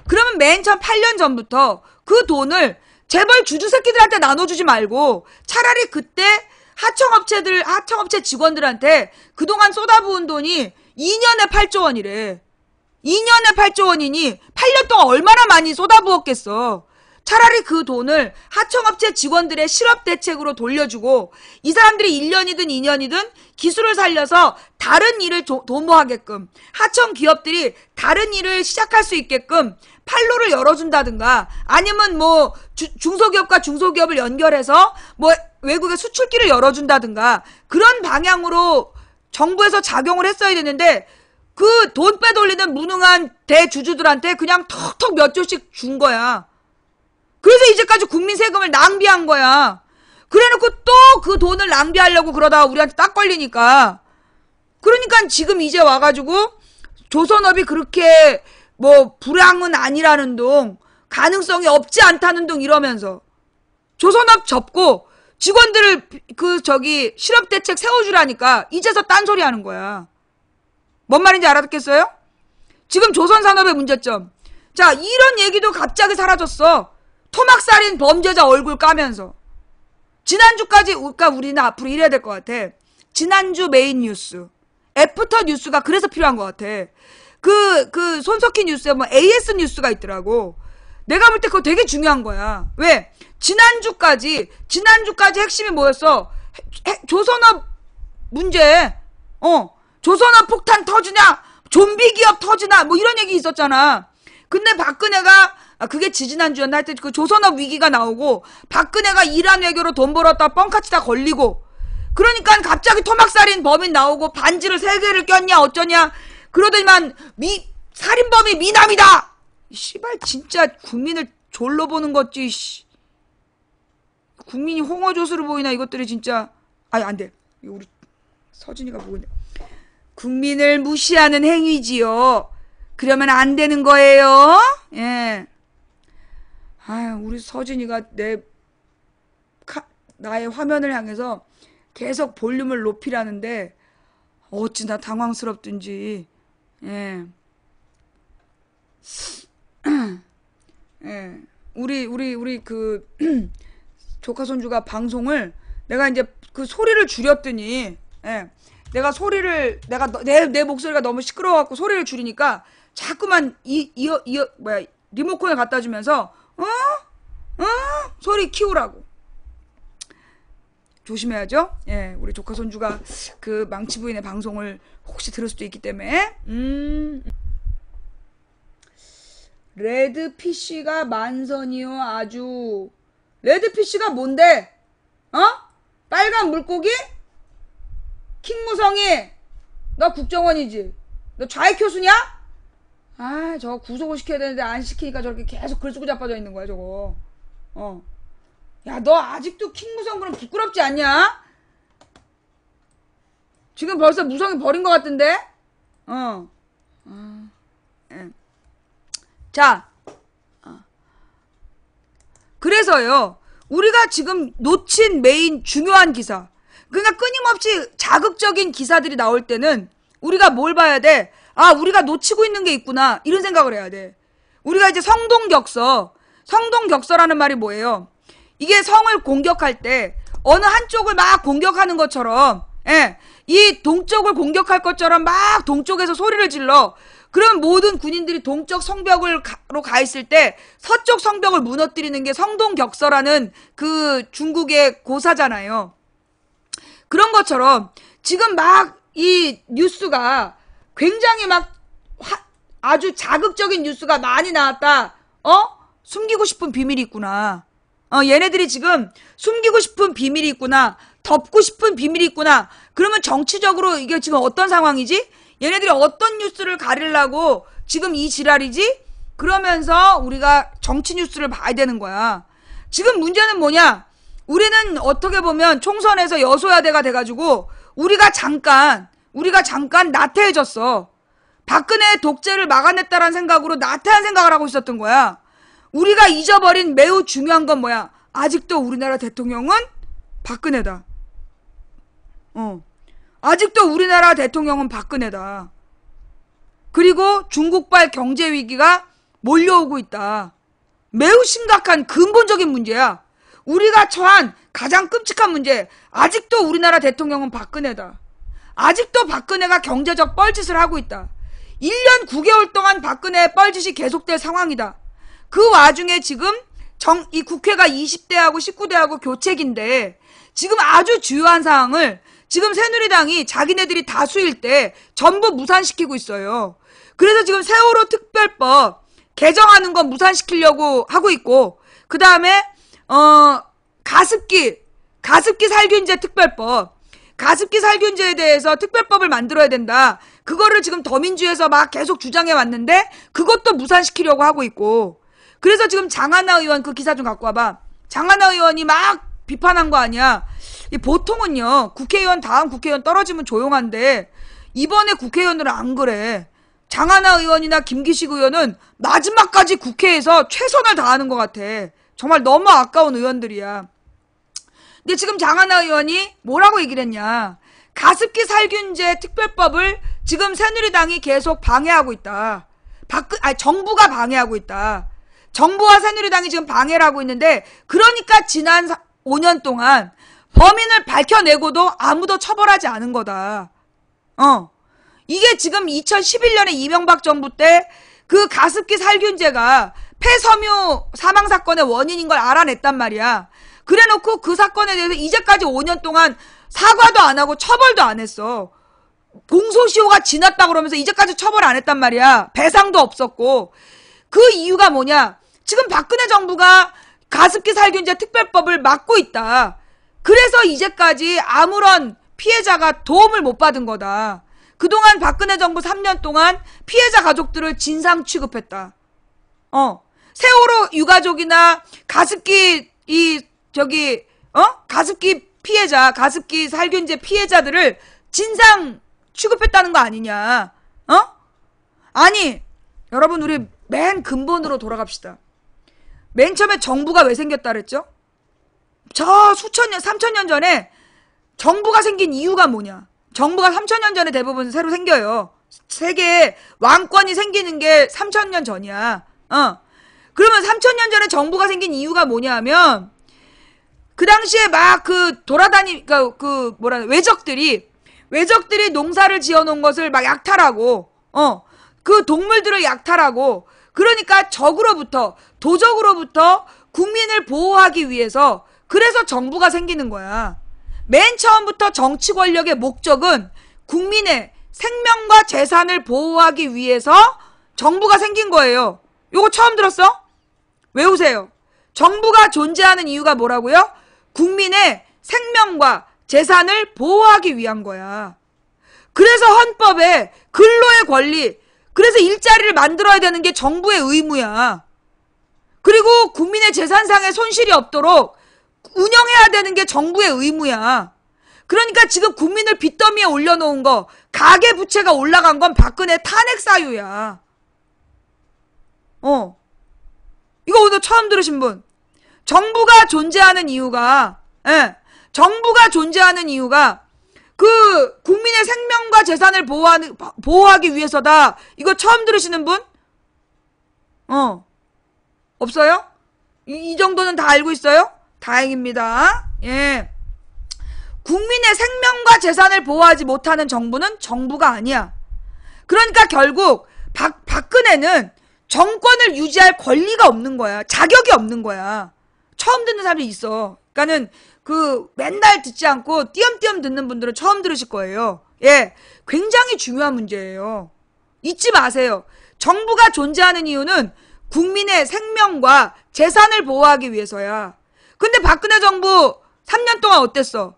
그러면 맨 처음 8년 전부터 그 돈을 재벌 주주 새끼들한테 나눠주지 말고, 차라리 그때 하청업체 직원들한테 그동안 쏟아부은 돈이 2년에 8조 원이래. 2년에 8조 원이니 8년 동안 얼마나 많이 쏟아부었겠어. 차라리 그 돈을 하청업체 직원들의 실업대책으로 돌려주고, 이 사람들이 1년이든 2년이든 기술을 살려서 다른 일을 도모하게끔, 하청기업들이 다른 일을 시작할 수 있게끔 판로를 열어준다든가, 아니면 뭐 중소기업과 중소기업을 연결해서 뭐 외국에 수출기를 열어준다든가, 그런 방향으로 정부에서 작용을 했어야 되는데, 그 돈 빼돌리는 무능한 대주주들한테 그냥 턱턱 몇 조씩 준 거야. 그래서 이제까지 국민 세금을 낭비한 거야. 그래놓고 또 그 돈을 낭비하려고 그러다가 우리한테 딱 걸리니까. 그러니까 지금 이제 와가지고 조선업이 그렇게 뭐 불황은 아니라는 둥, 가능성이 없지 않다는 둥 이러면서 조선업 접고 직원들을 실업대책 세워주라니까 이제서 딴소리 하는 거야. 뭔 말인지 알아듣겠어요? 지금 조선산업의 문제점. 자, 이런 얘기도 갑자기 사라졌어. 토막살인 범죄자 얼굴 까면서. 지난주까지, 그러니까 우리는 앞으로 이래야 될 것 같아. 지난주 메인 뉴스, 애프터 뉴스가 그래서 필요한 것 같아. 손석희 뉴스에 뭐 AS 뉴스가 있더라고. 내가 볼 때 그거 되게 중요한 거야. 왜? 지난주까지 핵심이 뭐였어? 조선업 문제. 조선업 폭탄 터지냐? 좀비 기업 터지나? 뭐 이런 얘기 있었잖아. 근데 박근혜가, 그게 지지난주였나? 하여튼 그 조선업 위기가 나오고, 박근혜가 이란 외교로 돈 벌었다 뻥카치 다 걸리고, 그러니까 갑자기 토막살인 범인 나오고, 반지를 3개를 꼈냐, 어쩌냐, 그러더니만, 살인범이 미남이다! 씨발, 진짜 국민을 졸로 보는 거지, 씨. 국민이 홍어조수로 보이나, 이것들이 진짜. 아니, 안 돼. 이거 우리 서진이가 보고 국민을 무시하는 행위지요. 그러면 안 되는 거예요. 예. 아유, 우리 서진이가 나의 화면을 향해서 계속 볼륨을 높이라는데 어찌나 당황스럽든지. 예. 예. 우리 조카 손주가 방송을 내가 이제 그 소리를 줄였더니, 예. 내 목소리가 너무 시끄러워갖고 소리를 줄이니까 자꾸만 리모컨을 갖다 주면서 소리 키우라고. 조심해야죠. 예, 우리 조카 손주가 그 망치 부인의 방송을 혹시 들을 수도 있기 때문에. 레드 PC가 만선이요. 아주. 레드 PC가 뭔데? 빨간 물고기? 킹무성이, 너 국정원이지? 너 좌익교수냐? 아, 저거 구속을 시켜야 되는데 안 시키니까 저렇게 계속 글 쓰고 자빠져 있는 거야, 저거. 야, 너 아직도 킹무성 그럼 부끄럽지 않냐? 지금 벌써 무성이 버린 것 같은데? 자, 그래서요, 우리가 지금 놓친 메인 중요한 기사, 그러니까 끊임없이 자극적인 기사들이 나올 때는 우리가 뭘 봐야 돼? 아, 우리가 놓치고 있는 게 있구나. 이런 생각을 해야 돼. 우리가 이제 성동격서라는 말이 뭐예요? 이게 성을 공격할 때 어느 한쪽을 막 공격하는 것처럼, 예, 이 동쪽을 공격할 것처럼 막 동쪽에서 소리를 질러. 그럼 모든 군인들이 동쪽 성벽으로 가 있을 때 서쪽 성벽을 무너뜨리는 게 성동격서라는 그 중국의 고사잖아요. 그런 것처럼 지금 막 이 뉴스가 굉장히 막 아주 자극적인 뉴스가 많이 나왔다. 숨기고 싶은 비밀이 있구나. 얘네들이 지금 숨기고 싶은 비밀이 있구나. 덮고 싶은 비밀이 있구나. 그러면 정치적으로 이게 지금 어떤 상황이지? 얘네들이 어떤 뉴스를 가리려고 지금 이 지랄이지? 그러면서 우리가 정치 뉴스를 봐야 되는 거야. 지금 문제는 뭐냐? 우리는 어떻게 보면 총선에서 여소야대가 돼가지고 우리가 잠깐 나태해졌어. 박근혜의 독재를 막아냈다라는 생각으로 나태한 생각을 하고 있었던 거야. 우리가 잊어버린 매우 중요한 건 뭐야? 아직도 우리나라 대통령은 박근혜다. 아직도 우리나라 대통령은 박근혜다. 그리고 중국발 경제 위기가 몰려오고 있다. 매우 심각한 근본적인 문제야. 우리가 처한 가장 끔찍한 문제. 아직도 우리나라 대통령은 박근혜다. 아직도 박근혜가 경제적 뻘짓을 하고 있다. 1년 9개월 동안 박근혜의 뻘짓이 계속될 상황이다. 그 와중에 지금 이 국회가 20대하고 19대하고 교체기인데 지금 아주 주요한 사항을 지금 새누리당이 자기네들이 다수일 때 전부 무산시키고 있어요. 그래서 지금 세월호 특별법 개정하는 건 무산시키려고 하고 있고, 그 다음에 가습기 살균제 특별법, 가습기 살균제에 대해서 특별법을 만들어야 된다. 그거를 지금 더민주에서 막 계속 주장해 왔는데 그것도 무산시키려고 하고 있고, 그래서 지금 장하나 의원 그 기사 좀 갖고 와봐. 장하나 의원이 막 비판한 거 아니야. 보통은요, 다음 국회의원 떨어지면 조용한데 이번에 국회의원들은 안 그래. 장하나 의원이나 김기식 의원은 마지막까지 국회에서 최선을 다하는 것 같아. 정말 너무 아까운 의원들이야. 근데 지금 장하나 의원이 뭐라고 얘기를 했냐. 가습기 살균제 특별법을 지금 새누리당이 계속 방해하고 있다. 정부가 방해하고 있다. 정부와 새누리당이 지금 방해를 하고 있는데, 그러니까 지난 5년 동안 범인을 밝혀내고도 아무도 처벌하지 않은 거다. 이게 지금 2011년에 이명박 정부 때 그 가습기 살균제가 폐섬유 사망 사건의 원인인 걸 알아냈단 말이야. 그래놓고 그 사건에 대해서 이제까지 5년 동안 사과도 안 하고 처벌도 안 했어. 공소시효가 지났다 그러면서 이제까지 처벌 안 했단 말이야. 배상도 없었고. 그 이유가 뭐냐? 지금 박근혜 정부가 가습기 살균제 특별법을 막고 있다. 그래서 이제까지 아무런 피해자가 도움을 못 받은 거다. 그동안 박근혜 정부 3년 동안 피해자 가족들을 진상 취급했다. 세월호 유가족이나 가습기 가습기 피해자, 가습기 살균제 피해자들을 진상 취급했다는 거 아니냐? 아니, 여러분, 우리 맨 근본으로 돌아갑시다. 맨 처음에 정부가 왜 생겼다 그랬죠? 저 3,000년 전에 정부가 생긴 이유가 뭐냐? 정부가 3,000년 전에 대부분 새로 생겨요. 세계에 왕권이 생기는 게 3,000년 전이야. 그러면 3,000년 전에 정부가 생긴 이유가 뭐냐 하면, 그 당시에 막 외적들이 농사를 지어 놓은 것을 막 약탈하고, 그 동물들을 약탈하고, 그러니까 도적으로부터 국민을 보호하기 위해서, 그래서 정부가 생기는 거야. 맨 처음부터 정치 권력의 목적은 국민의 생명과 재산을 보호하기 위해서 정부가 생긴 거예요. 요거 처음 들었어? 외우세요. 정부가 존재하는 이유가 뭐라고요? 국민의 생명과 재산을 보호하기 위한 거야. 그래서 헌법에 근로의 권리, 그래서 일자리를 만들어야 되는 게 정부의 의무야. 그리고 국민의 재산상의 손실이 없도록 운영해야 되는 게 정부의 의무야. 그러니까 지금 국민을 빚더미에 올려놓은 거, 가계부채가 올라간 건 박근혜 탄핵 사유야. 이거 오늘 처음 들으신 분. 정부가 존재하는 이유가, 예, 정부가 존재하는 이유가 그 국민의 생명과 재산을 보호하기 위해서다. 이거 처음 들으시는 분? 없어요? 이 정도는 다 알고 있어요? 다행입니다. 예. 국민의 생명과 재산을 보호하지 못하는 정부는 정부가 아니야. 그러니까 결국 박근혜는 정권을 유지할 권리가 없는 거야. 자격이 없는 거야. 처음 듣는 사람이 있어. 그러니까는 맨날 듣지 않고 띄엄띄엄 듣는 분들은 처음 들으실 거예요. 예. 굉장히 중요한 문제예요. 잊지 마세요. 정부가 존재하는 이유는 국민의 생명과 재산을 보호하기 위해서야. 근데 박근혜 정부 3년 동안 어땠어?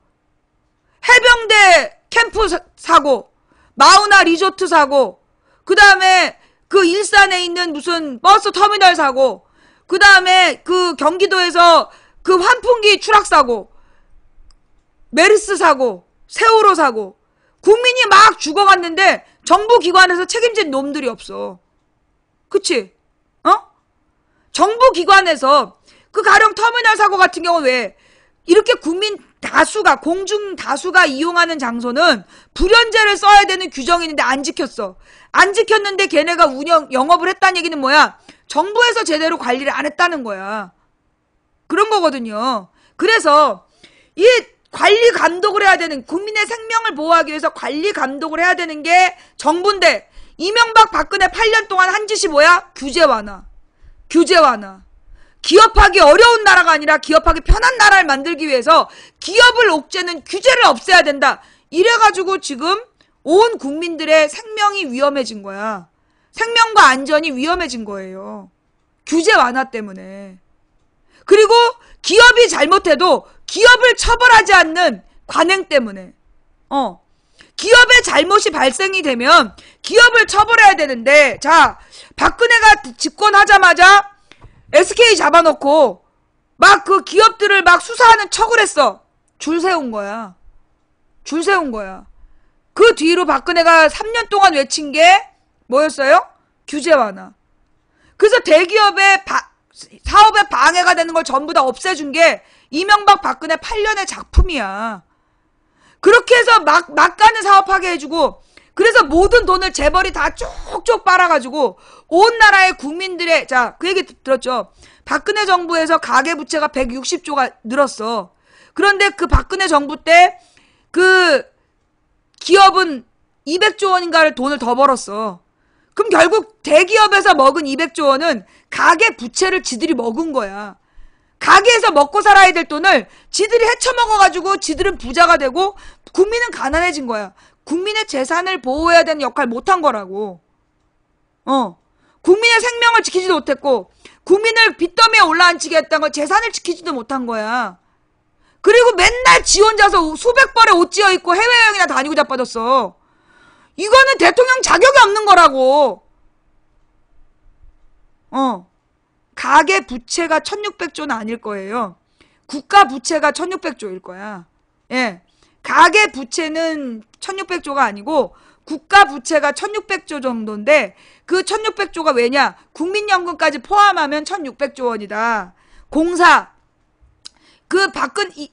해병대 캠프 사고, 마우나 리조트 사고, 그 다음에 그 일산에 있는 무슨 버스 터미널 사고, 그 다음에 그 경기도에서 그 환풍기 추락 사고, 메르스 사고, 세월호 사고, 국민이 막 죽어갔는데 정부 기관에서 책임진 놈들이 없어. 그치? 정부 기관에서 그 가령 터미널 사고 같은 경우 왜 이렇게 국민 다수가, 공중 다수가 이용하는 장소는 불연제를 써야 되는 규정이 있는데 안 지켰어. 안 지켰는데 걔네가 영업을 했다는 얘기는 뭐야? 정부에서 제대로 관리를 안 했다는 거야. 그런 거거든요. 그래서 이 관리 감독을 해야 되는, 국민의 생명을 보호하기 위해서 관리 감독을 해야 되는 게 정부인데, 이명박 박근혜 8년 동안 한 짓이 뭐야? 규제 완화. 규제 완화. 기업하기 어려운 나라가 아니라 기업하기 편한 나라를 만들기 위해서 기업을 옥죄는 규제를 없애야 된다. 이래가지고 지금 온 국민들의 생명이 위험해진 거야. 생명과 안전이 위험해진 거예요. 규제 완화 때문에. 그리고 기업이 잘못해도 기업을 처벌하지 않는 관행 때문에. 기업의 잘못이 발생이 되면 기업을 처벌해야 되는데, 자, 박근혜가 집권하자마자 SK 잡아놓고 막 그 기업들을 막 수사하는 척을 했어. 줄 세운 거야. 줄 세운 거야. 그 뒤로 박근혜가 3년 동안 외친 게 뭐였어요? 규제 완화. 그래서 대기업의 사업에 방해가 되는 걸 전부 다 없애준 게 이명박 박근혜 8년의 작품이야. 그렇게 해서 막 가는 사업하게 해주고, 그래서 모든 돈을 재벌이 다 쪽쪽 빨아가지고 온 나라의 국민들의, 자, 그 얘기 들었죠. 박근혜 정부에서 가계부채가 160조가 늘었어. 그런데 그 박근혜 정부 때 그 기업은 200조 원인가를 돈을 더 벌었어. 그럼 결국 대기업에서 먹은 200조 원은 가계부채를 지들이 먹은 거야. 가게에서 먹고 살아야 될 돈을 지들이 헤쳐먹어가지고 지들은 부자가 되고 국민은 가난해진 거야. 국민의 재산을 보호해야 되는 역할 못한 거라고. 국민의 생명을 지키지도 못했고, 국민을 빚더미에 올라앉히게 했던 거 재산을 지키지도 못한 거야. 그리고 맨날 지 혼자서 수백 벌의 옷 지어 입고 해외여행이나 다니고 자빠졌어. 이거는 대통령 자격이 없는 거라고. 가계 부채가 1600조는 아닐 거예요. 국가 부채가 1600조일 거야. 예. 가계 부채는 1600조가 아니고 국가 부채가 1600조 정도인데, 그 1600조가 왜냐? 국민연금까지 포함하면 1600조 원이다. 공사. 그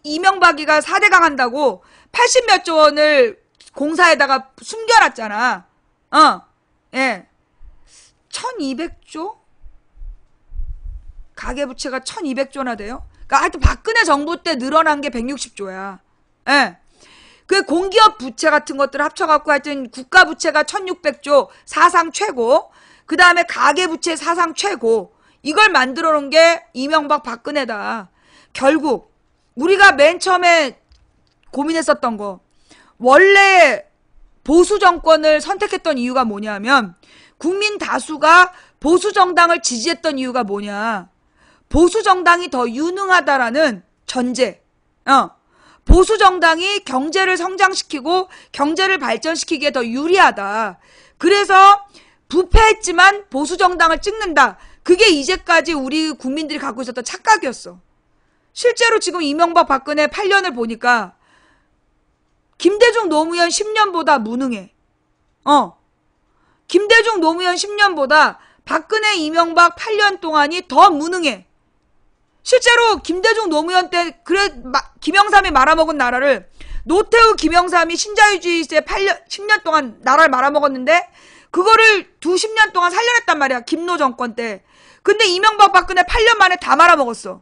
이명박이가 4대강 한다고 80몇 조 원을 공사에다가 숨겨놨잖아. 예. 1200조? 가계부채가 1200조나 돼요? 그러니까 하여튼 박근혜 정부 때 늘어난 게 160조야. 예. 그 공기업 부채 같은 것들 합쳐갖고 하여튼 국가 부채가 1600조 사상 최고, 그 다음에 가계부채 사상 최고, 이걸 만들어 놓은 게 이명박 박근혜다. 결국 우리가 맨 처음에 고민했었던 거, 원래 보수 정권을 선택했던 이유가 뭐냐면 국민 다수가 보수 정당을 지지했던 이유가 뭐냐? 보수 정당이 더 유능하다라는 전제. 보수 정당이 경제를 성장시키고 경제를 발전시키기에 더 유리하다. 그래서 부패했지만 보수 정당을 찍는다. 그게 이제까지 우리 국민들이 갖고 있었던 착각이었어. 실제로 지금 이명박 박근혜 8년을 보니까 김대중 노무현 10년보다 무능해. 김대중 노무현 10년보다 박근혜 이명박 8년 동안이 더 무능해. 실제로 김대중 노무현 때 김영삼이 말아먹은 나라를 노태우 김영삼이 신자유주의 때 10년 동안 나라를 말아먹었는데 그거를 20년 동안 살려냈단 말이야. 김노 정권 때. 근데 이명박 박근혜 8년 만에 다 말아먹었어.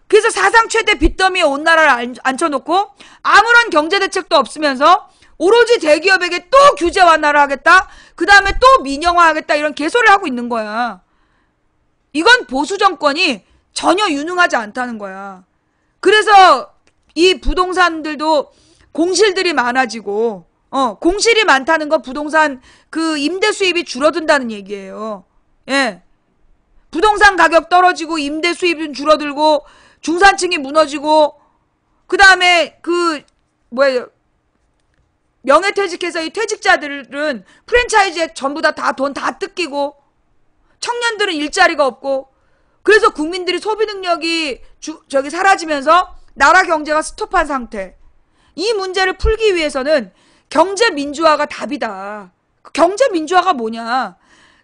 그래서 사상 최대 빚더미에 온 나라를 앉혀놓고 아무런 경제대책도 없으면서 오로지 대기업에게 또 규제 완화를 하겠다. 그 다음에 또 민영화하겠다. 이런 개소리를 하고 있는 거야. 이건 보수 정권이 전혀 유능하지 않다는 거야. 그래서 이 부동산들도 공실들이 많아지고 공실이 많다는 건 부동산 그 임대 수입이 줄어든다는 얘기예요. 예. 부동산 가격 떨어지고 임대 수입은 줄어들고 중산층이 무너지고 그 다음에 명예퇴직해서 이 퇴직자들은 프랜차이즈에 전부 다 돈 다 뜯기고 청년들은 일자리가 없고 그래서 국민들이 소비 능력이 사라지면서 나라 경제가 스톱한 상태. 이 문제를 풀기 위해서는 경제 민주화가 답이다. 경제 민주화가 뭐냐?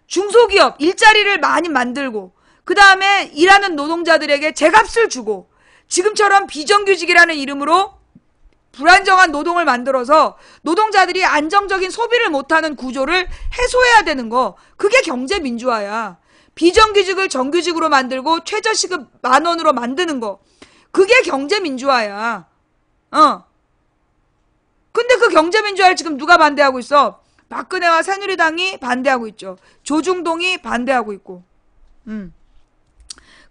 중소기업 일자리를 많이 만들고 그 다음에 일하는 노동자들에게 제값을 주고 지금처럼 비정규직이라는 이름으로 불안정한 노동을 만들어서 노동자들이 안정적인 소비를 못하는 구조를 해소해야 되는 거. 그게 경제 민주화야. 비정규직을 정규직으로 만들고 최저시급 10,000원으로 만드는 거. 그게 경제 민주화야. 근데 그 경제 민주화를 지금 누가 반대하고 있어? 박근혜와 새누리당이 반대하고 있죠. 조중동이 반대하고 있고.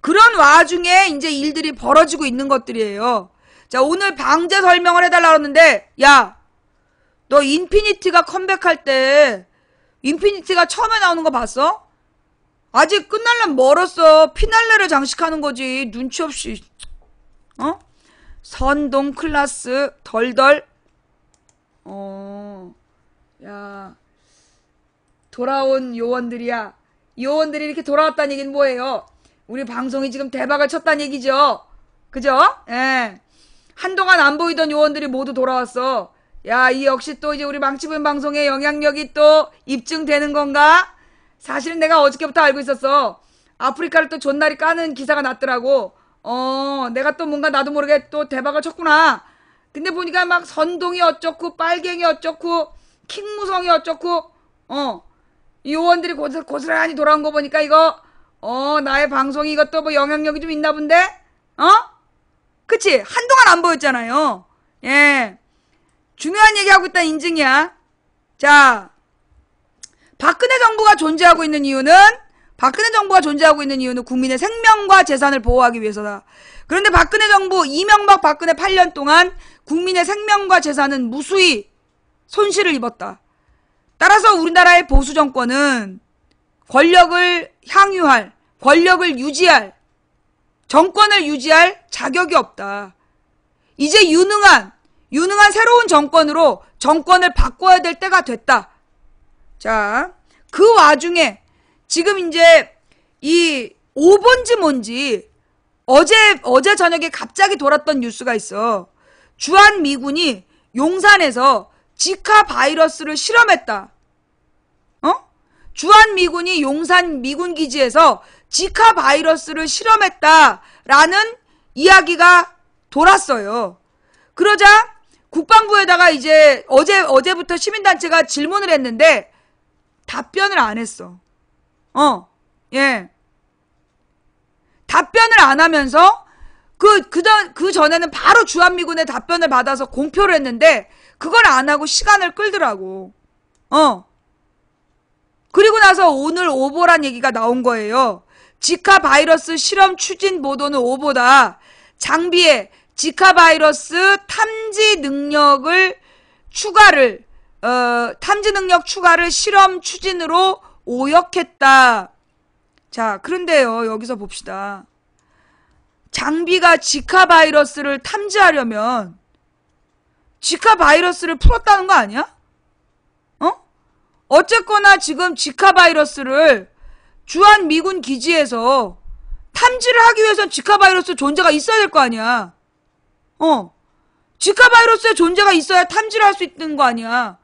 그런 와중에 이제 일들이 벌어지고 있는 것들이에요. 자, 오늘 방제 설명을 해달라고 했는데, 야, 너 인피니티가 컴백할 때, 인피니티가 처음에 나오는 거 봤어? 아직 끝날려면 멀었어. 피날레를 장식하는 거지. 눈치 없이. 선동 클라스, 덜덜. 야, 돌아온 요원들이야. 요원들이 이렇게 돌아왔다는 얘기는 뭐예요? 우리 방송이 지금 대박을 쳤다는 얘기죠. 그죠? 예. 한동안 안 보이던 요원들이 모두 돌아왔어. 야, 이 역시 또 이제 우리 망치부인 방송의 영향력이 또 입증되는 건가? 사실은 내가 어저께부터 알고 있었어. 아프리카를 또 존나리 까는 기사가 났더라고. 내가 또 뭔가 나도 모르게 또 대박을 쳤구나. 근데 보니까 막 선동이 어쩌고 빨갱이 어쩌고 킹무성이 어쩌고 이 요원들이 고스란히 돌아온 거 보니까 이거 나의 방송이 이것도 뭐 영향력이 좀 있나 본데? 그치? 한동안 안 보였잖아요. 예. 중요한 얘기하고 있다는 인증이야. 자, 박근혜 정부가 존재하고 있는 이유는 국민의 생명과 재산을 보호하기 위해서다. 그런데 박근혜 정부, 이명박 박근혜 8년 동안 국민의 생명과 재산은 무수히 손실을 입었다. 따라서 우리나라의 보수 정권은 권력을 향유할, 권력을 유지할, 정권을 유지할 자격이 없다. 이제 유능한 새로운 정권으로 정권을 바꿔야 될 때가 됐다. 자, 그 와중에 지금 이제 이 오본지 뭔지 어제 저녁에 갑자기 돌았던 뉴스가 있어. 주한미군이 용산에서 지카 바이러스를 실험했다. 주한미군이 용산 미군기지에서 지카 바이러스를 실험했다라는 이야기가 돌았어요. 그러자 국방부에다가 이제 어제부터 시민단체가 질문을 했는데 답변을 안 했어. 예. 답변을 안 하면서 그 전에는 바로 주한미군의 답변을 받아서 공표를 했는데 그걸 안 하고 시간을 끌더라고. 그리고 나서 오늘 오보란 얘기가 나온 거예요. 지카 바이러스 실험 추진 보도는 오보다. 장비에 지카 바이러스 탐지 능력 추가를 실험 추진으로 오역했다. 자, 그런데요, 여기서 봅시다. 장비가 지카 바이러스를 탐지하려면 지카 바이러스를 풀었다는 거 아니야? 어쨌거나 지금 지카 바이러스를 주한미군 기지에서 탐지를 하기 위해선 지카 바이러스 존재가 있어야 될 거 아니야. 지카 바이러스의 존재가 있어야 탐지를 할 수 있는 거 아니야.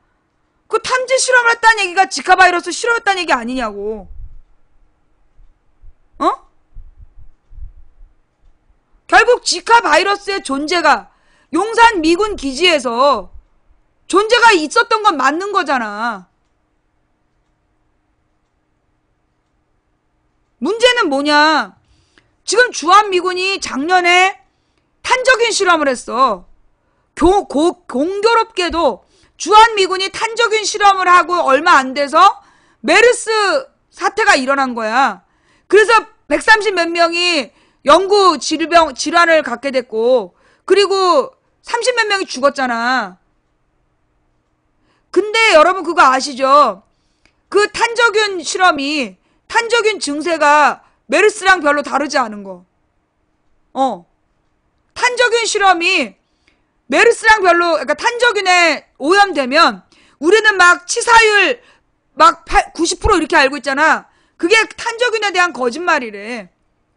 그 탐지 실험을 했다는 얘기가 지카 바이러스 실험했다는 얘기 아니냐고. 결국 지카 바이러스의 존재가 용산 미군 기지에서 존재가 있었던 건 맞는 거잖아. 문제는 뭐냐? 지금 주한미군이 작년에 탄저균 실험을 했어. 공교롭게도 주한미군이 탄저균 실험을 하고 얼마 안 돼서 메르스 사태가 일어난 거야. 그래서 130 몇 명이 영구 질환을 갖게 됐고, 그리고 30 몇 명이 죽었잖아. 근데 여러분 그거 아시죠? 그 탄저균 실험이, 탄저균 증세가 메르스랑 별로 다르지 않은 거. 탄저균 실험이 메르스랑 별로, 그러니까 탄저균에 오염되면 우리는 막 치사율 막 90% 이렇게 알고 있잖아. 그게 탄저균에 대한 거짓말이래.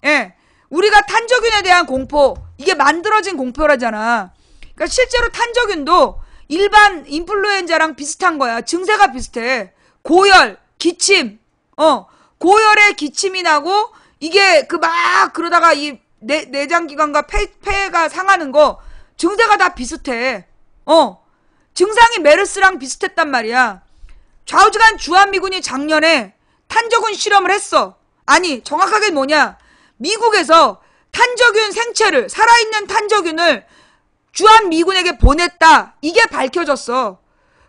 예. 우리가 탄저균에 대한 공포, 이게 만들어진 공포라잖아. 그러니까 실제로 탄저균도 일반 인플루엔자랑 비슷한 거야. 증세가 비슷해. 고열, 기침, 고열에 기침이 나고, 이게 그러다가 이 내장기관과 폐가 상하는 거, 증세가 다 비슷해. 증상이 메르스랑 비슷했단 말이야. 좌우지간 주한미군이 작년에 탄저균 실험을 했어. 아니, 정확하게 뭐냐? 미국에서 탄저균 생체를, 살아있는 탄저균을 주한미군에게 보냈다. 이게 밝혀졌어.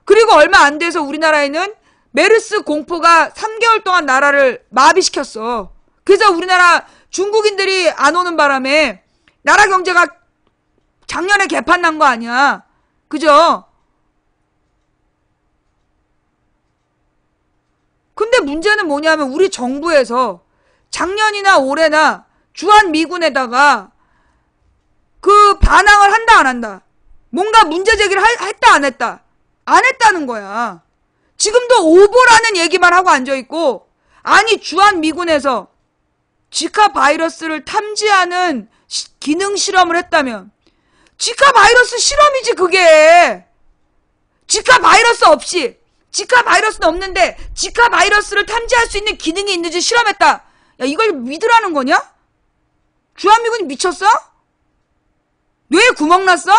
그리고 얼마 안 돼서 우리나라에는 메르스 공포가 3개월 동안 나라를 마비시켰어. 그래서 우리나라 중국인들이 안 오는 바람에 나라 경제가 작년에 개판 난 거 아니야. 그죠? 근데 문제는 뭐냐면 우리 정부에서 작년이나 올해나 주한미군에다가 그 반항을 한다 안 한다. 뭔가 문제 제기를 했다 안 했다. 안 했다는 거야. 지금도 오보라는 얘기만 하고 앉아있고, 아니 주한미군에서 지카 바이러스를 탐지하는 기능 실험을 했다면, 지카 바이러스 실험이지 그게. 지카 바이러스 없이, 지카 바이러스는 없는데 지카 바이러스를 탐지할 수 있는 기능이 있는지 실험했다. 야, 이걸 믿으라는 거냐? 주한미군이 미쳤어? 뇌에 구멍 났어?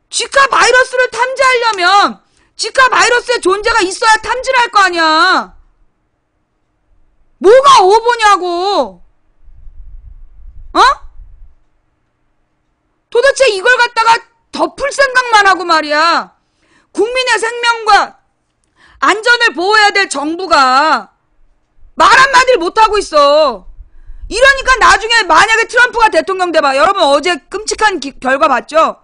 지카 바이러스를 탐지하려면 지카 바이러스의 존재가 있어야 탐지를 할 거 아니야. 뭐가 오보냐고. 도대체 이걸 갖다가 덮을 생각만 하고 말이야. 국민의 생명과 안전을 보호해야 될 정부가 말 한마디를 못하고 있어. 이러니까 나중에 만약에 트럼프가 대통령 돼봐. 여러분 어제 끔찍한 결과 봤죠?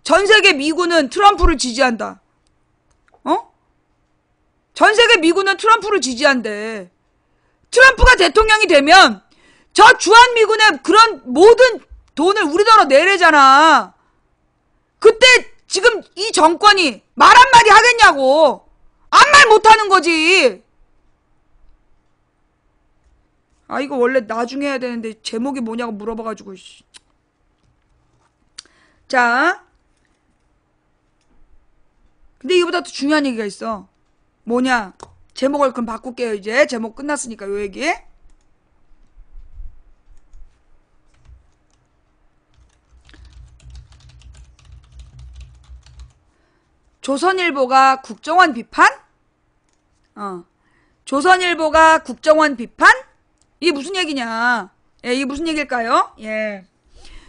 전 세계 미군은 트럼프를 지지한다. 전 세계 미군은 트럼프를 지지한대. 트럼프가 대통령이 되면 저 주한미군의 그런 모든 돈을 우리나라로 내래잖아. 그때 지금 이 정권이 말 한마디 하겠냐고. 아무 말 못하는 거지. 아, 이거 원래 나중에 해야 되는데 제목이 뭐냐고 물어봐가지고. 자, 근데 이거보다 더 중요한 얘기가 있어. 뭐냐? 제목을 그럼 바꿀게요. 이제 제목 끝났으니까 요 얘기. 조선일보가 국정원 비판? 조선일보가 국정원 비판? 이게 무슨 얘기냐? 예, 이게 무슨 얘기일까요? 예.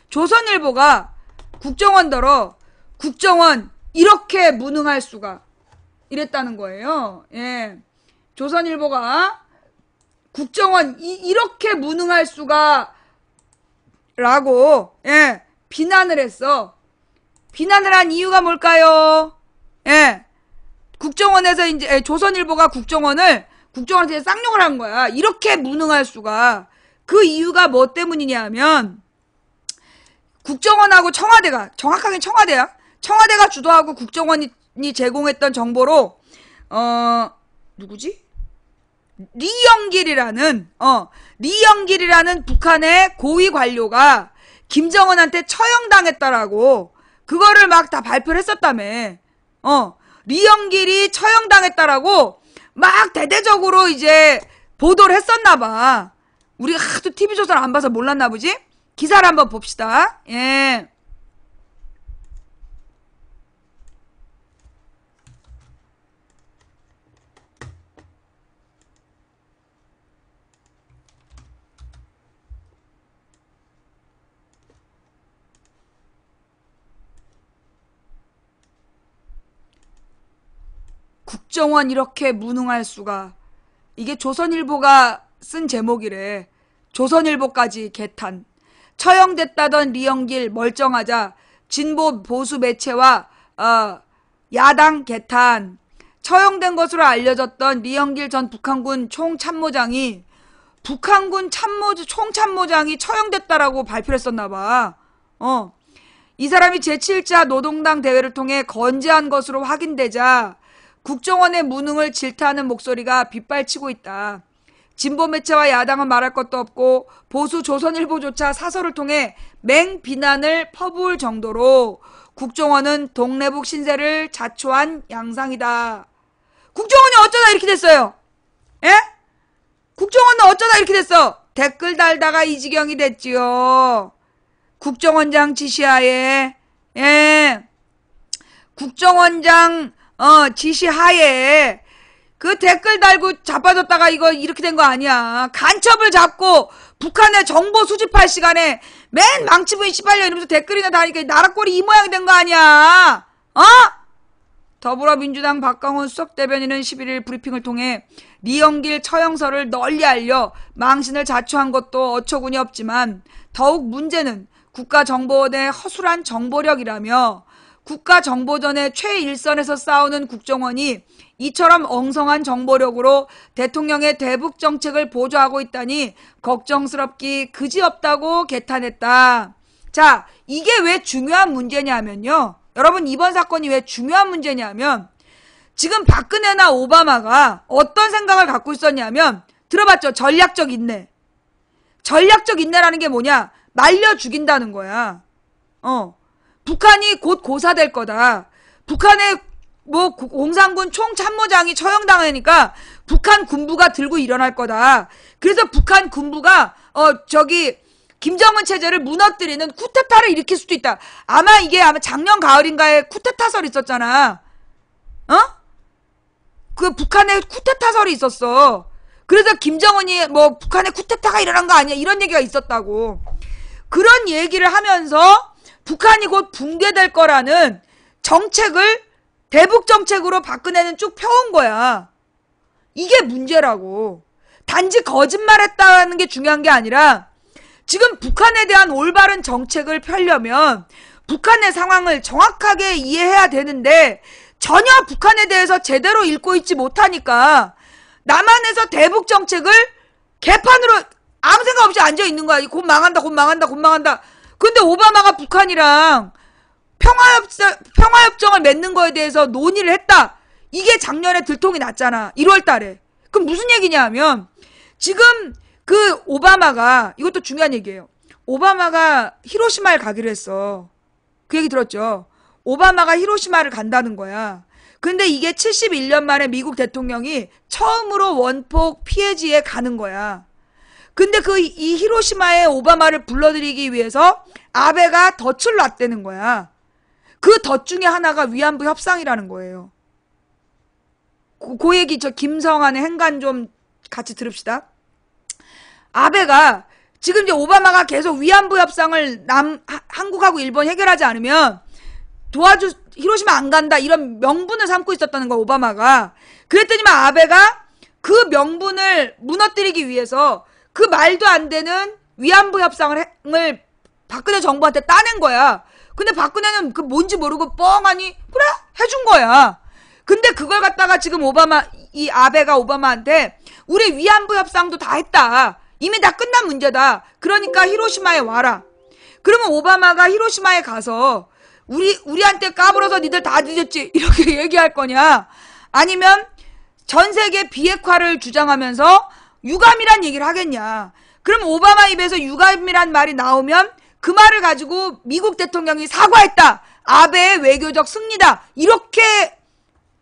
조선일보가 국정원더러 국정원 이렇게 무능할 수가 이랬다는 거예요. 예. 조선일보가 국정원 이렇게 무능할 수가 라고 예, 비난을 했어. 비난을 한 이유가 뭘까요? 예. 국정원에서 이제 조선일보가 국정원한테 쌍욕을 한 거야. 이렇게 무능할 수가. 그 이유가 뭐 때문이냐 하면 국정원하고 청와대가, 정확하게 청와대야. 청와대가 주도하고 국정원이 제공했던 정보로 누구지? 리영길이라는 북한의 고위 관료가 김정은한테 처형당했다라고 그거를 막 다 발표를 했었다며. 리영길이 처형당했다라고 막 대대적으로 이제 보도를 했었나봐. 우리가 하도 TV조선 안 봐서 몰랐나 보지? 기사를 한번 봅시다. 예. 국정원 이렇게 무능할 수가. 이게 조선일보가 쓴 제목이래. 조선일보까지 개탄. 처형됐다던 리영길 멀쩡하자 진보 보수 매체와 야당 개탄. 처형된 것으로 알려졌던 리영길 전 북한군 총참모장이 북한군 총참모장이 처형됐다라고 발표를 했었나봐. 이 사람이 제7차 노동당 대회를 통해 건재한 것으로 확인되자 국정원의 무능을 질타하는 목소리가 빗발치고 있다. 진보 매체와 야당은 말할 것도 없고 보수 조선일보조차 사설을 통해 맹비난을 퍼부을 정도로 국정원은 동래북 신세를 자초한 양상이다. 국정원이 어쩌다 이렇게 됐어요? 예? 국정원은 어쩌다 이렇게 됐어? 댓글 달다가 이 지경이 됐지요. 국정원장 지시하에, 예. 국정원장 지시하에 그 댓글 달고 자빠졌다가 이거 이렇게 된 거 아니야. 간첩을 잡고 북한의 정보 수집할 시간에 맨 망치부인 씨발려 이러면서 댓글이나 다니까 나라 꼴이 이 모양이 된 거 아니야. 더불어민주당 박강원 수석대변인은 11일 브리핑을 통해 리영길 처형설을 널리 알려 망신을 자초한 것도 어처구니 없지만 더욱 문제는 국가정보원의 허술한 정보력이라며 국가정보전의 최일선에서 싸우는 국정원이 이처럼 엉성한 정보력으로 대통령의 대북 정책을 보좌하고 있다니 걱정스럽기 그지없다고 개탄했다. 자, 이게 왜 중요한 문제냐면요. 여러분, 이번 사건이 왜 중요한 문제냐면 지금 박근혜나 오바마가 어떤 생각을 갖고 있었냐면 들어봤죠? 전략적 인내. 전략적 인내라는 게 뭐냐? 말려 죽인다는 거야. 북한이 곧 고사될 거다. 북한의 공산군 총참모장이 처형당하니까 북한 군부가 들고 일어날 거다. 그래서 북한 군부가 김정은 체제를 무너뜨리는 쿠데타를 일으킬 수도 있다. 아마 작년 가을인가에 쿠데타설 있었잖아. 그 북한에 쿠데타설이 있었어. 그래서 김정은이 북한에 쿠데타가 일어난 거 아니야 이런 얘기가 있었다고. 그런 얘기를 하면서 북한이 곧 붕괴될 거라는 정책을 대북 정책으로 박근혜는 쭉 펴온 거야. 이게 문제라고. 단지 거짓말했다는 게 중요한 게 아니라 지금 북한에 대한 올바른 정책을 펴려면 북한의 상황을 정확하게 이해해야 되는데 전혀 북한에 대해서 제대로 읽고 있지 못하니까 남한에서 대북 정책을 개판으로 아무 생각 없이 앉아 있는 거야. 곧 망한다, 곧 망한다, 곧 망한다. 근데 오바마가 북한이랑 평화협정을 맺는 거에 대해서 논의를 했다. 이게 작년에 들통이 났잖아. 1월 달에. 그럼 무슨 얘기냐 하면 지금 그 오바마가 이것도 중요한 얘기예요. 오바마가 히로시마를 가기로 했어. 그 얘기 들었죠? 오바마가 히로시마를 간다는 거야. 근데 이게 71년 만에 미국 대통령이 처음으로 원폭 피해지에 가는 거야. 근데 이 히로시마에 오바마를 불러들이기 위해서 아베가 덫을 놨다는 거야. 그 덫 중에 하나가 위안부 협상이라는 거예요. 그 얘기 김성환의 행간 좀 같이 들읍시다. 아베가 지금 이제 오바마가 계속 위안부 협상을 한국하고 일본 해결하지 않으면 히로시마 안 간다 이런 명분을 삼고 있었다는 거야 오바마가. 그랬더니만 아베가 그 명분을 무너뜨리기 위해서 그 말도 안 되는 위안부 협상을 박근혜 정부한테 따낸 거야. 근데 박근혜는 그 뭔지 모르고 뻥하니 그래 해준 거야. 근데 그걸 갖다가 지금 이 아베가 오바마한테 우리 위안부 협상도 다 했다. 이미 다 끝난 문제다. 그러니까 히로시마에 와라. 그러면 오바마가 히로시마에 가서 우리한테 까불어서 니들 다 늦었지 이렇게 얘기할 거냐? 아니면 전 세계 비핵화를 주장하면서 유감이란 얘기를 하겠냐? 그럼 오바마 입에서 유감이란 말이 나오면 그 말을 가지고 미국 대통령이 사과했다. 아베의 외교적 승리다. 이렇게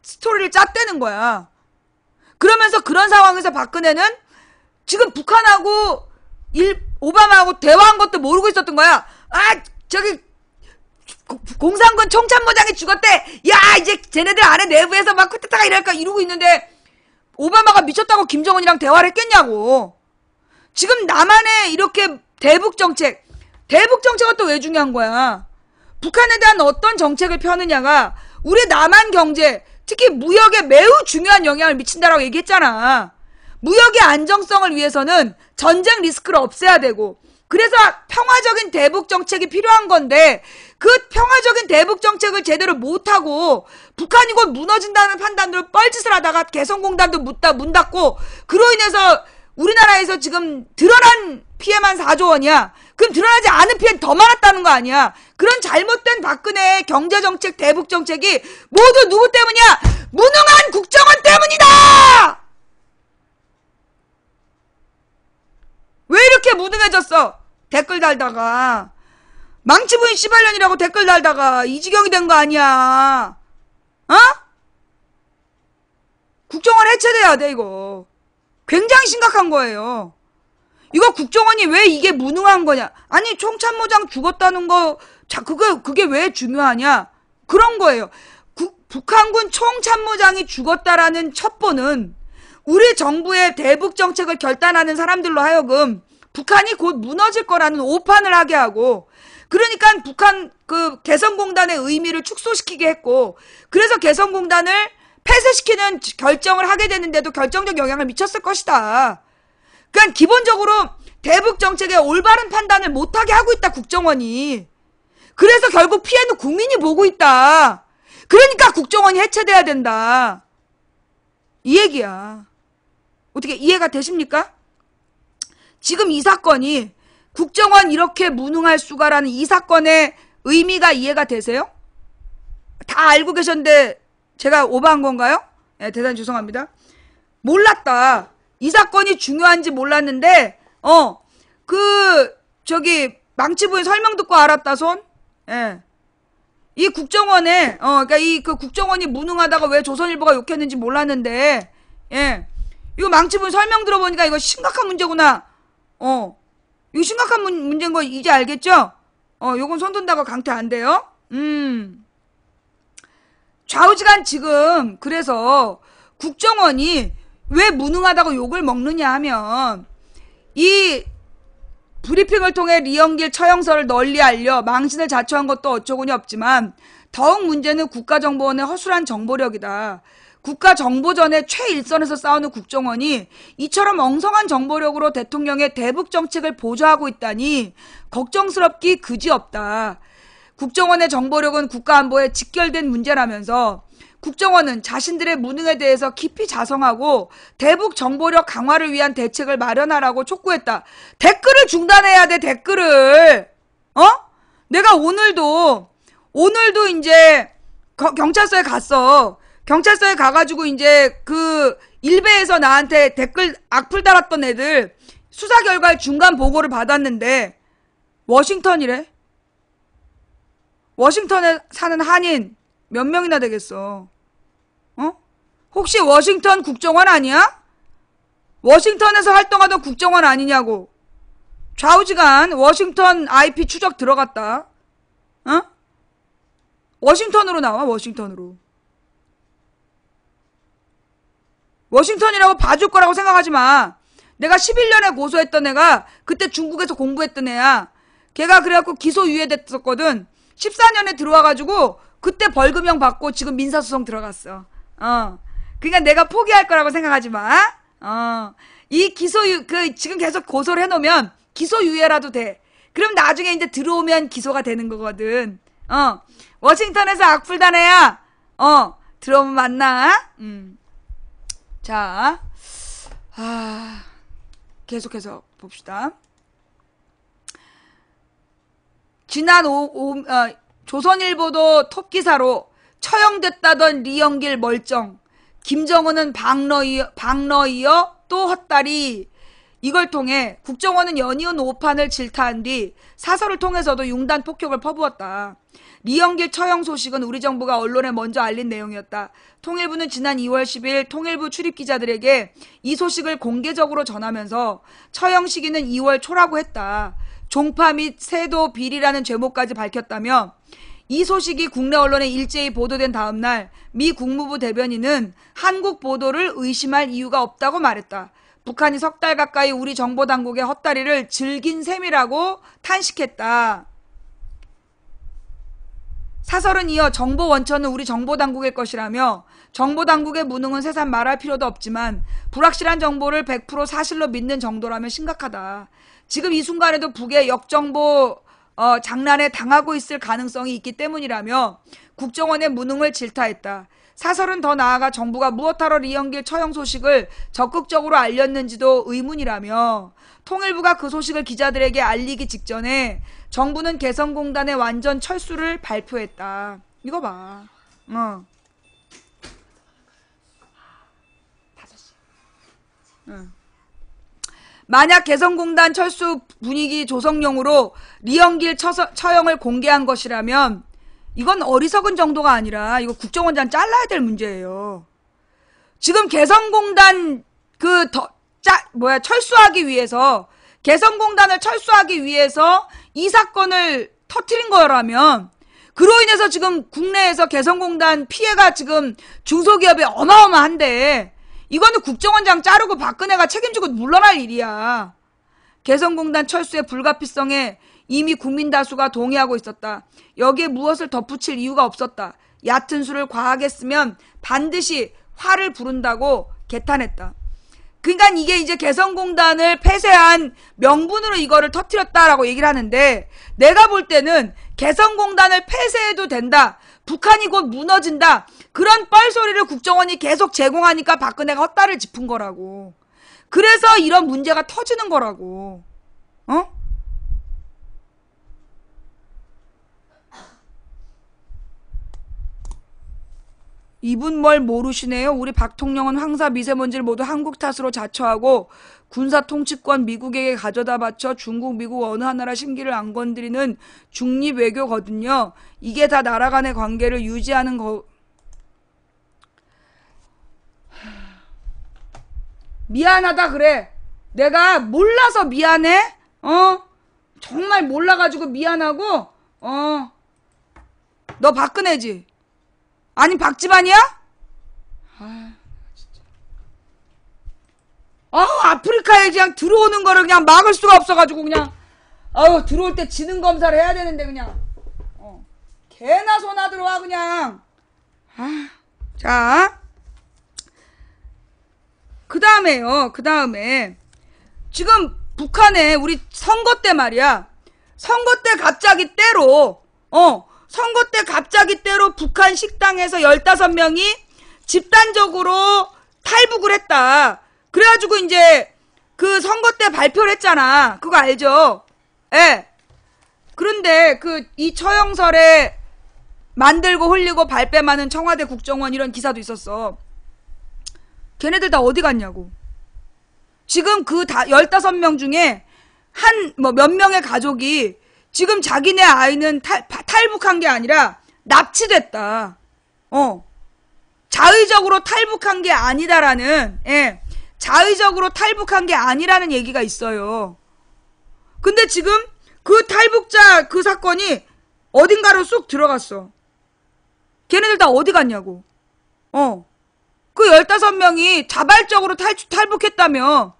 스토리를 짰다는 거야. 그러면서 그런 상황에서 박근혜는 지금 북한하고 오바마하고 대화한 것도 모르고 있었던 거야. 저기 공산군 총참모장이 죽었대. 야, 이제 쟤네들 안에 내부에서 막 쿠데타가 이럴까 이러고 있는데 오바마가 미쳤다고 김정은이랑 대화를 했겠냐고. 지금 남한의 이렇게 대북 정책은 또 왜 중요한 거야? 북한에 대한 어떤 정책을 펴느냐가 우리 남한 경제, 특히 무역에 매우 중요한 영향을 미친다라고 얘기했잖아. 무역의 안정성을 위해서는 전쟁 리스크를 없애야 되고, 그래서 평화적인 대북 정책이 필요한 건데 그 평화적인 대북 정책을 제대로 못하고 북한이 곧 무너진다는 판단으로 뻘짓을 하다가 개성공단도 문 닫고, 그로 인해서 우리나라에서 지금 드러난 피해만 4조 원이야. 그럼 드러나지 않은 피해는 더 많았다는 거 아니야. 그런 잘못된 박근혜의 경제정책, 대북정책이 모두 누구 때문이야? 무능한 국정원 때문이다! 왜 이렇게 무능해졌어? 댓글 달다가 망치부인 씨발년이라고 댓글 달다가 이 지경이 된 거 아니야. 국정원 해체돼야 돼. 이거 굉장히 심각한 거예요. 이거 국정원이 왜 이게 무능한 거냐? 아니, 총참모장 죽었다는 거, 그게 왜 중요하냐? 그런 거예요. 북한군 총참모장이 죽었다라는 첩보는 우리 정부의 대북 정책을 결단하는 사람들로 하여금 북한이 곧 무너질 거라는 오판을 하게 하고, 그러니까 북한 개성공단의 의미를 축소시키게 했고, 그래서 개성공단을 폐쇄시키는 결정을 하게 되는데도 결정적 영향을 미쳤을 것이다. 그러니까 기본적으로 대북 정책의 올바른 판단을 못하게 하고 있다, 국정원이. 그래서 결국 피해는 국민이 보고 있다. 그러니까 국정원이 해체돼야 된다. 이 얘기야. 어떻게 이해가 되십니까? 지금 이 사건이 국정원 이렇게 무능할 수가라는 이 사건의 의미가 이해가 되세요? 다 알고 계셨는데 제가 오버한 건가요? 네, 대단히 죄송합니다. 몰랐다. 이 사건이 중요한지 몰랐는데 망치부인 설명 듣고 알았다 손. 예. 이 국정원에 그러니까 국정원이 무능하다가 왜 조선일보가 욕했는지 몰랐는데, 예. 이거 망치부인 설명 들어보니까 이거 심각한 문제구나. 이거 심각한 문제인 거 이제 알겠죠? 요건 손 든다고 강퇴 안 돼요. 좌우지간 지금 그래서 국정원이 왜 무능하다고 욕을 먹느냐 하면, 이 브리핑을 통해 리영길 처형설을 널리 알려 망신을 자초한 것도 어쩌고니 없지만 더욱 문제는 국가정보원의 허술한 정보력이다. 국가정보전의 최일선에서 싸우는 국정원이 이처럼 엉성한 정보력으로 대통령의 대북 정책을 보좌하고 있다니 걱정스럽기 그지없다. 국정원의 정보력은 국가안보에 직결된 문제라면서 국정원은 자신들의 무능에 대해서 깊이 자성하고 대북 정보력 강화를 위한 대책을 마련하라고 촉구했다. 댓글을 중단해야 돼, 댓글을. 내가 오늘도 이제 경찰서에 갔어. 경찰서에 가가지고 이제 일베에서 나한테 댓글 악플 달았던 애들 수사 결과의 중간 보고를 받았는데 워싱턴이래. 워싱턴에 사는 한인 몇 명이나 되겠어. 혹시 워싱턴 국정원 아니야? 워싱턴에서 활동하던 국정원 아니냐고. 좌우지간 워싱턴 IP 추적 들어갔다. 워싱턴으로 나와, 워싱턴으로. 워싱턴이라고 봐줄 거라고 생각하지 마. 내가 11년에 고소했던 애가 그때 중국에서 공부했던 애야. 걔가 그래갖고 기소유예 됐었거든. 14년에 들어와가지고 그때 벌금형 받고 지금 민사소송 들어갔어. 그러니까 내가 포기할 거라고 생각하지 마. 이 지금 계속 고소를 해놓으면 기소유예라도 돼. 그럼 나중에 이제 들어오면 기소가 되는 거거든. 워싱턴에서 악플 단애야. 들어오면 만나. 자, 계속해서 봅시다. 지난 조선일보도 톱기사로 처형됐다던 리영길 멀쩡, 김정은은 박러이어 또 헛다리. 이걸 통해 국정원은 연이은 오판을 질타한 뒤 사설을 통해서도 융단 폭격을 퍼부었다. 리영길 처형 소식은 우리 정부가 언론에 먼저 알린 내용이었다. 통일부는 지난 2월 10일 통일부 출입기자들에게 이 소식을 공개적으로 전하면서 처형 시기는 2월 초라고 했다. 종파 및 세도 비리라는 제목까지 밝혔다며 이 소식이 국내 언론에 일제히 보도된 다음 날 미 국무부 대변인은 한국 보도를 의심할 이유가 없다고 말했다. 북한이 석 달 가까이 우리 정보당국의 헛다리를 즐긴 셈이라고 탄식했다. 사설은 이어 정보 원천은 우리 정보당국의 것이라며 정보당국의 무능은 세상 말할 필요도 없지만 불확실한 정보를 100% 사실로 믿는 정도라면 심각하다. 지금 이 순간에도 북의 역정보 장난에 당하고 있을 가능성이 있기 때문이라며 국정원의 무능을 질타했다. 사설은 더 나아가 정부가 무엇하러 리영길 처형 소식을 적극적으로 알렸는지도 의문이라며 통일부가 그 소식을 기자들에게 알리기 직전에 정부는 개성공단의 완전 철수를 발표했다. 이거 봐. 만약 개성공단 철수 분위기 조성용으로 리영길 처형을 공개한 것이라면 이건 어리석은 정도가 아니라 이거 국정원장 잘라야 될 문제예요. 지금 개성공단 철수하기 위해서 개성공단을 철수하기 위해서 이 사건을 터뜨린 거라면 그로 인해서 지금 국내에서 개성공단 피해가 지금 중소기업에 어마어마한데 이거는 국정원장 자르고 박근혜가 책임지고 물러날 일이야. 개성공단 철수의 불가피성에 이미 국민 다수가 동의하고 있었다. 여기에 무엇을 덧붙일 이유가 없었다. 얕은 수를 과하게 쓰면 반드시 화를 부른다고 개탄했다. 그러니까 이게 이제 개성공단을 폐쇄한 명분으로 이거를 터뜨렸다라고 얘기를 하는데 내가 볼 때는 개성공단을 폐쇄해도 된다. 북한이 곧 무너진다. 그런 뻘소리를 국정원이 계속 제공하니까 박근혜가 헛다리를 짚은 거라고. 그래서 이런 문제가 터지는 거라고. 이분 뭘 모르시네요. 우리 박통령은 황사 미세먼지를 모두 한국 탓으로 자처하고 군사 통치권 미국에게 가져다 바쳐 중국, 미국 어느 하나라 심기를 안 건드리는 중립 외교거든요. 이게 다 나라 간의 관계를 유지하는 거. 미안하다 그래. 내가 몰라서 미안해. 정말 몰라가지고 미안하고. 너 박근혜지? 아니 박지반이야? 진짜. 아프리카에 그냥 들어오는 거를 그냥 막을 수가 없어가지고 그냥 들어올 때 지능 검사를 해야 되는데 그냥 개나 소나 들어와 그냥. 자, 그 다음에 지금 북한에 우리 선거 때 말이야. 선거 때 갑자기 때로 북한 식당에서 15명이 집단적으로 탈북을 했다. 그래가지고 이제 그 선거 때 발표를 했잖아. 그거 알죠? 예. 그런데 이 처형설에 만들고 흘리고 발뺌하는 청와대 국정원 이런 기사도 있었어. 걔네들 다 어디 갔냐고. 지금 그 15명 중에 몇 명의 가족이 지금 자기네 아이는 탈북한 게 아니라 납치됐다. 자의적으로 탈북한 게 아니다라는, 자의적으로 탈북한 게 아니라는 얘기가 있어요. 근데 지금 그 탈북자 그 사건이 어딘가로 쑥 들어갔어. 걔네들 다 어디 갔냐고. 그 15명이 자발적으로 탈북했다며.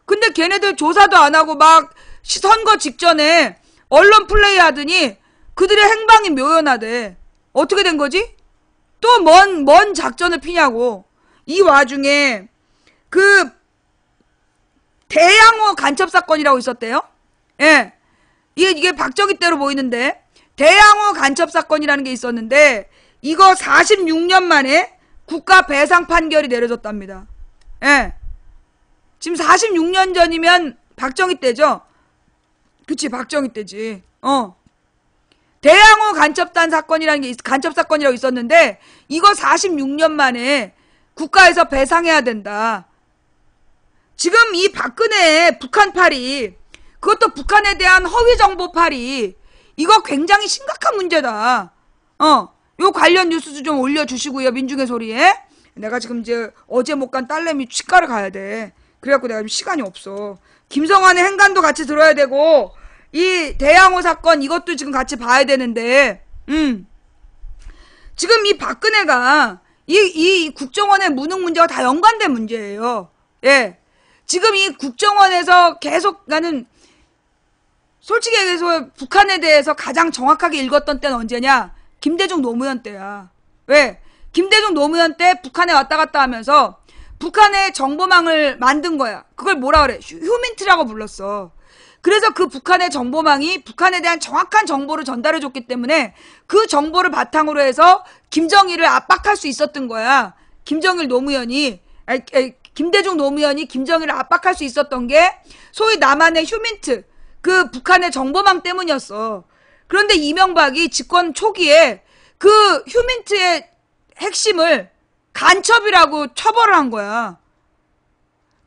근데 걔네들 조사도 안 하고 막 선거 직전에 언론 플레이 하더니 그들의 행방이 묘연하대. 어떻게 된 거지? 또 뭔 작전을 피냐고. 이 와중에 그 대양호 간첩 사건이라고 있었대요. 예. 이게 박정희 때로 보이는데 대양호 간첩 사건이라는 게 있었는데 이거 46년 만에 국가 배상 판결이 내려졌답니다. 예. 지금 46년 전이면 박정희 때죠? 그치, 박정희 때지. 대양호 간첩단 사건이라는 게 간첩 사건이라고 있었는데 이거 46년 만에 국가에서 배상해야 된다. 지금 이 박근혜의 북한팔이, 그것도 북한에 대한 허위 정보팔이, 이거 굉장히 심각한 문제다. 요 관련 뉴스도 좀 올려주시고요. 민중의 소리에. 내가 지금 이제 어제 못 간 딸내미 치과를 가야 돼. 그래갖고 내가 지금 시간이 없어. 김성환의 행간도 같이 들어야 되고, 이 대양호 사건 이것도 지금 같이 봐야 되는데, 지금 이 박근혜가 이 국정원의 무능 문제와 다 연관된 문제예요. 예. 지금 이 국정원에서 계속 나는 솔직히 얘기해서 북한에 대해서 가장 정확하게 읽었던 때는 언제냐? 김대중 노무현 때야. 왜? 김대중 노무현 때 북한에 왔다 갔다 하면서 북한의 정보망을 만든 거야. 그걸 뭐라 그래? 휴민트라고 불렀어. 그래서 그 북한의 정보망이 북한에 대한 정확한 정보를 전달해줬기 때문에 그 정보를 바탕으로 해서 김정일을 압박할 수 있었던 거야. 김대중 노무현이 김정일을 압박할 수 있었던 게 소위 남한의 휴민트, 그 북한의 정보망 때문이었어. 그런데 이명박이 집권 초기에 그 휴민트의 핵심을 간첩이라고 처벌을 한 거야.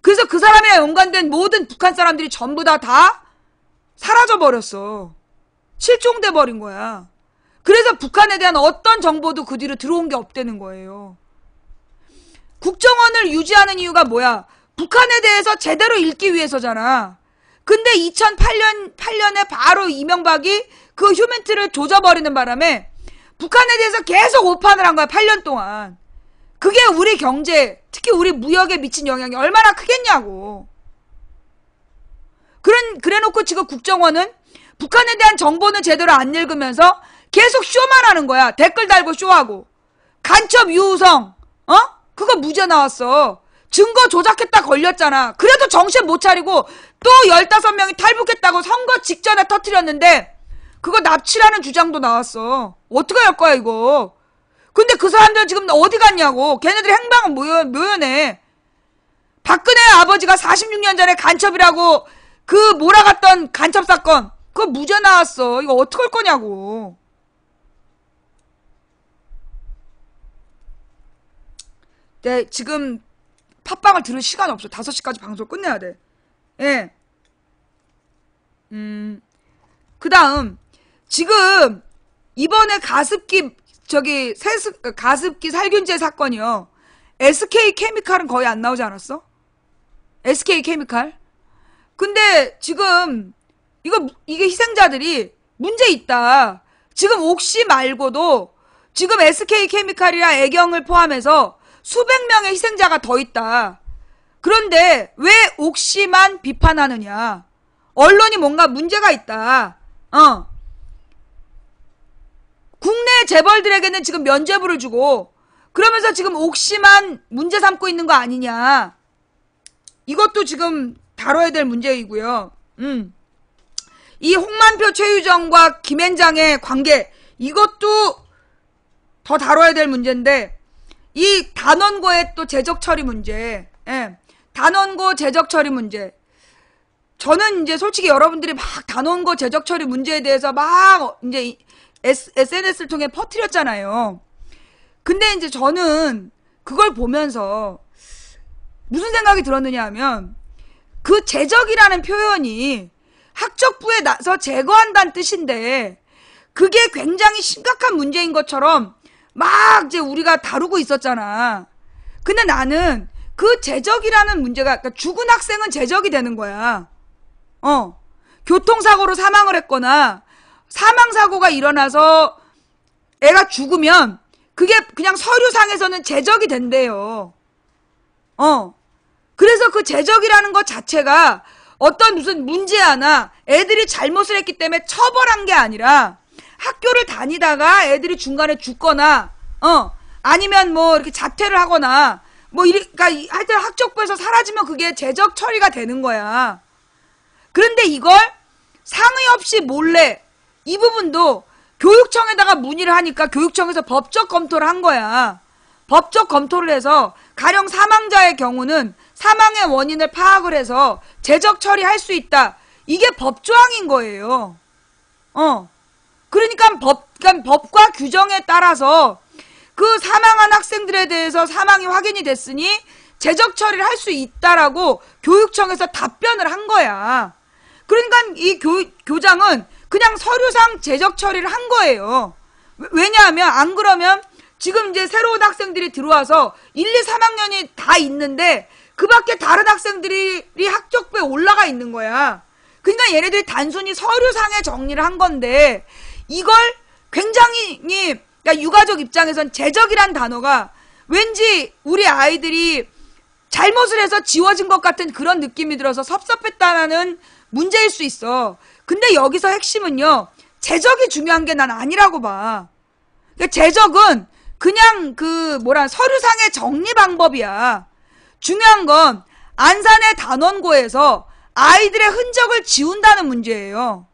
그래서 그 사람이랑 연관된 모든 북한 사람들이 전부 다 사라져버렸어. 실종돼 버린 거야. 그래서 북한에 대한 어떤 정보도 그 뒤로 들어온 게 없다는 거예요. 국정원을 유지하는 이유가 뭐야? 북한에 대해서 제대로 읽기 위해서잖아. 근데 2008년에 바로 이명박이 그 휴민트를 조져버리는 바람에 북한에 대해서 계속 오판을 한 거야. 8년 동안. 그게 우리 경제, 특히 우리 무역에 미친 영향이 얼마나 크겠냐고. 그래놓고 지금 국정원은 북한에 대한 정보는 제대로 안 읽으면서 계속 쇼만 하는 거야. 댓글 달고 쇼하고. 간첩 유우성, 그거 무죄 나왔어. 증거 조작했다 걸렸잖아. 그래도 정신 못 차리고 또 15명이 탈북했다고 선거 직전에 터뜨렸는데 그거 납치라는 주장도 나왔어. 어떻게 할 거야 이거. 근데 그 사람들은 지금 어디 갔냐고. 걔네들의 행방은 묘연해. 박근혜 아버지가 46년 전에 간첩이라고 그 몰아갔던 간첩 사건 그거 무죄 나왔어. 이거 어떡할 거냐고. 네, 지금 팟빵을 들을 시간 없어. 5시까지 방송 끝내야 돼. 예. 그 다음 지금 이번에 가습기 살균제 사건이요. SK케미칼은 거의 안 나오지 않았어? SK케미칼? 근데 지금 이게 희생자들이 문제 있다. 지금 옥시 말고도 지금 SK케미칼이랑 애경을 포함해서 수백 명의 희생자가 더 있다. 그런데 왜 옥시만 비판하느냐? 언론이 뭔가 문제가 있다. 국내 재벌들에게는 지금 면죄부를 주고 그러면서 지금 옥시만 문제 삼고 있는 거 아니냐. 이것도 지금 다뤄야 될 문제이고요. 이 홍만표 최유정과 김앤장의 관계 이것도 더 다뤄야 될 문제인데 이 단원고의 또 재적 처리 문제. 예. 단원고 재적 처리 문제. 저는 이제 솔직히 여러분들이 막 단원고 재적 처리 문제에 대해서 막 이제 SNS를 통해 퍼뜨렸잖아요. 근데 이제 저는 그걸 보면서 무슨 생각이 들었느냐 하면 그 재적이라는 표현이 학적부에 나서 제거한다는 뜻인데 그게 굉장히 심각한 문제인 것처럼 막 이제 우리가 다루고 있었잖아. 근데 나는 그 재적이라는 문제가 그러니까 죽은 학생은 재적이 되는 거야. 교통사고로 사망을 했거나 사망사고가 일어나서 애가 죽으면 그게 그냥 서류상에서는 재적이 된대요. 그래서 그 재적이라는 것 자체가 어떤 무슨 문제 하나 애들이 잘못을 했기 때문에 처벌한 게 아니라 학교를 다니다가 애들이 중간에 죽거나 아니면 뭐 이렇게 자퇴를 하거나 뭐 그러니까 하여튼 학적부에서 사라지면 그게 재적 처리가 되는 거야. 그런데 이걸 상의 없이 몰래 이 부분도 교육청에다가 문의를 하니까 교육청에서 법적 검토를 한 거야. 법적 검토를 해서 가령 사망자의 경우는 사망의 원인을 파악을 해서 재적 처리할 수 있다. 이게 법조항인 거예요. 그러니까 법과 규정에 따라서 그 사망한 학생들에 대해서 사망이 확인이 됐으니 재적 처리를 할 수 있다라고 교육청에서 답변을 한 거야. 그러니까 이 교장은 그냥 서류상 제적 처리를 한 거예요. 왜냐하면 안 그러면 지금 이제 새로운 학생들이 들어와서 1, 2, 3학년이 다 있는데 그 밖에 다른 학생들이 학적부에 올라가 있는 거야. 그러니까 얘네들이 단순히 서류상의 정리를 한 건데 이걸 굉장히 그러니까 유가족 입장에선 제적이란 단어가 왠지 우리 아이들이 잘못을 해서 지워진 것 같은 그런 느낌이 들어서 섭섭했다는 문제일 수 있어. 근데 여기서 핵심은요. 제적이 중요한 게 난 아니라고 봐. 그러니까 제적은 그냥 서류상의 정리 방법이야. 중요한 건 안산의 단원고에서 아이들의 흔적을 지운다는 문제예요.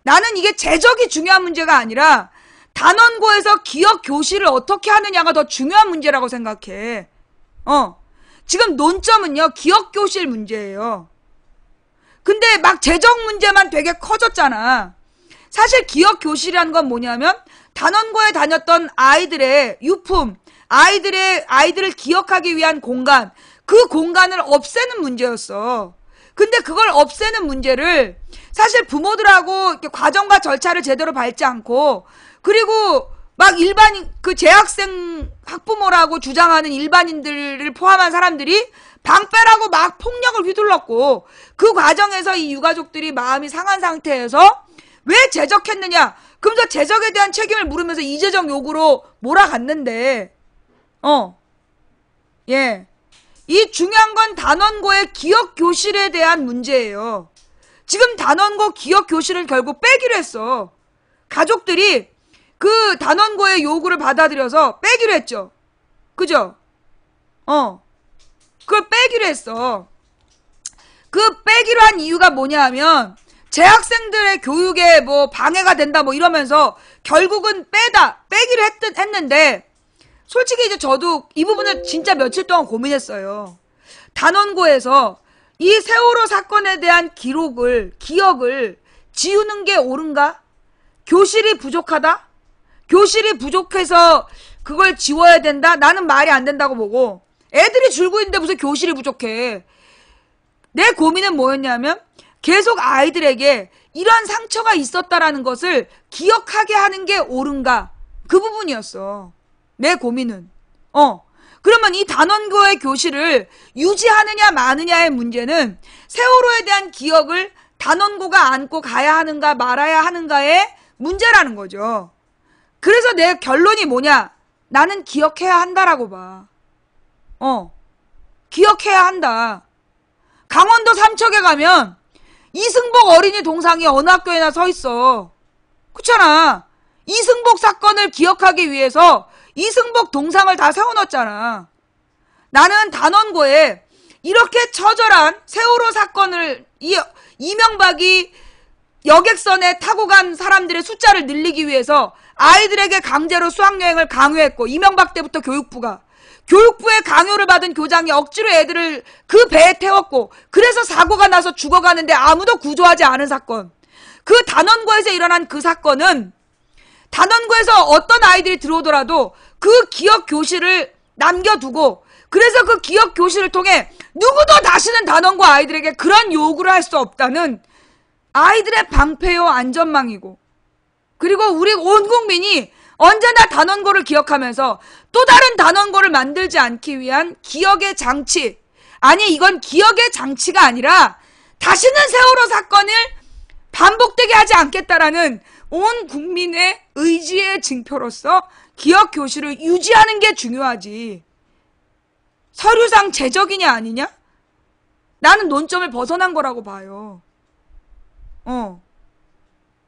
나는 이게 제적이 중요한 문제가 아니라 단원고에서 기억 교실을 어떻게 하느냐가 더 중요한 문제라고 생각해. 지금 논점은요, 기억 교실 문제예요. 근데 막 제적 문제만 되게 커졌잖아. 사실 기억 교실이라는 건 뭐냐면 단원고에 다녔던 아이들의 유품, 아이들을 기억하기 위한 공간, 그 공간을 없애는 문제였어. 근데 그걸 없애는 문제를 사실 부모들하고 이렇게 과정과 절차를 제대로 밟지 않고 그리고 막 재학생 학부모라고 주장하는 일반인들을 포함한 사람들이 방 빼라고 막 폭력을 휘둘렀고 그 과정에서 이 유가족들이 마음이 상한 상태에서 왜 제적했느냐? 그러면서 제적에 대한 책임을 물으면서 이재정 요구로 몰아갔는데 이 중요한 건 단원고의 기억 교실에 대한 문제예요. 지금 단원고 기억 교실을 결국 빼기로 했어. 가족들이 그 단원고의 요구를 받아들여서 빼기로 했죠. 그죠? 그걸 빼기로 했어. 그 빼기로 한 이유가 뭐냐 하면 재학생들의 교육에 뭐 방해가 된다 뭐 이러면서 결국은 빼기로 했는데 솔직히 이제 저도 이 부분을 진짜 며칠 동안 고민했어요. 단원고에서 이 세월호 사건에 대한 기억을 지우는 게 옳은가? 교실이 부족하다? 교실이 부족해서 그걸 지워야 된다? 나는 말이 안 된다고 보고 애들이 줄고 있는데 무슨 교실이 부족해. 내 고민은 뭐였냐면 계속 아이들에게 이런 상처가 있었다라는 것을 기억하게 하는 게 옳은가? 그 부분이었어. 내 고민은. 그러면 이 단원고의 교실을 유지하느냐 마느냐의 문제는 세월호에 대한 기억을 단원고가 안고 가야 하는가 말아야 하는가의 문제라는 거죠. 그래서 내 결론이 뭐냐? 나는 기억해야 한다라고 봐. 기억해야 한다. 강원도 삼척에 가면 이승복 어린이 동상이 어느 학교에나 서 있어. 그렇잖아. 이승복 사건을 기억하기 위해서 이승복 동상을 다 세워놨잖아. 나는 단원고에 이렇게 처절한 세월호 사건을 이명박이 여객선에 타고 간 사람들의 숫자를 늘리기 위해서 아이들에게 강제로 수학여행을 강요했고 이명박 때부터 교육부의 강요를 받은 교장이 억지로 애들을 그 배에 태웠고 그래서 사고가 나서 죽어가는데 아무도 구조하지 않은 사건. 그 단원고에서 일어난 그 사건은 단원고에서 어떤 아이들이 들어오더라도 그 기억 교실을 남겨두고 그래서 그 기억 교실을 통해 누구도 다시는 단원고 아이들에게 그런 요구를 할 수 없다는 아이들의 방패요 안전망이고 그리고 우리 온 국민이 언제나 단원고를 기억하면서 또 다른 단원고를 만들지 않기 위한 기억의 장치. 아니 이건 기억의 장치가 아니라 다시는 세월호 사건을 반복되게 하지 않겠다라는 온 국민의 의지의 징표로서 기억 교실을 유지하는 게 중요하지. 서류상 제적이냐 아니냐? 나는 논점을 벗어난 거라고 봐요.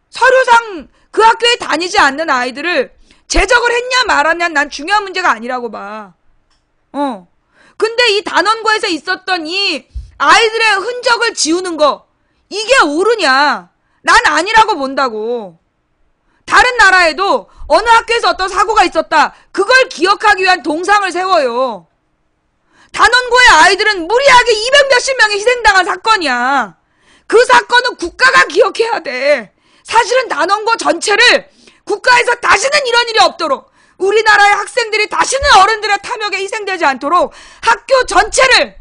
서류상 그 학교에 다니지 않는 아이들을 제적을 했냐 말았냐 난 중요한 문제가 아니라고 봐. 근데 이 단원고에서 있었던 이 아이들의 흔적을 지우는 거 이게 옳으냐? 난 아니라고 본다고. 다른 나라에도 어느 학교에서 어떤 사고가 있었다. 그걸 기억하기 위한 동상을 세워요. 단원고의 아이들은 무리하게 200 몇십 명이 희생당한 사건이야. 그 사건은 국가가 기억해야 돼. 사실은 단원고 전체를 국가에서 다시는 이런 일이 없도록 우리나라의 학생들이 다시는 어른들의 탐욕에 희생되지 않도록 학교 전체를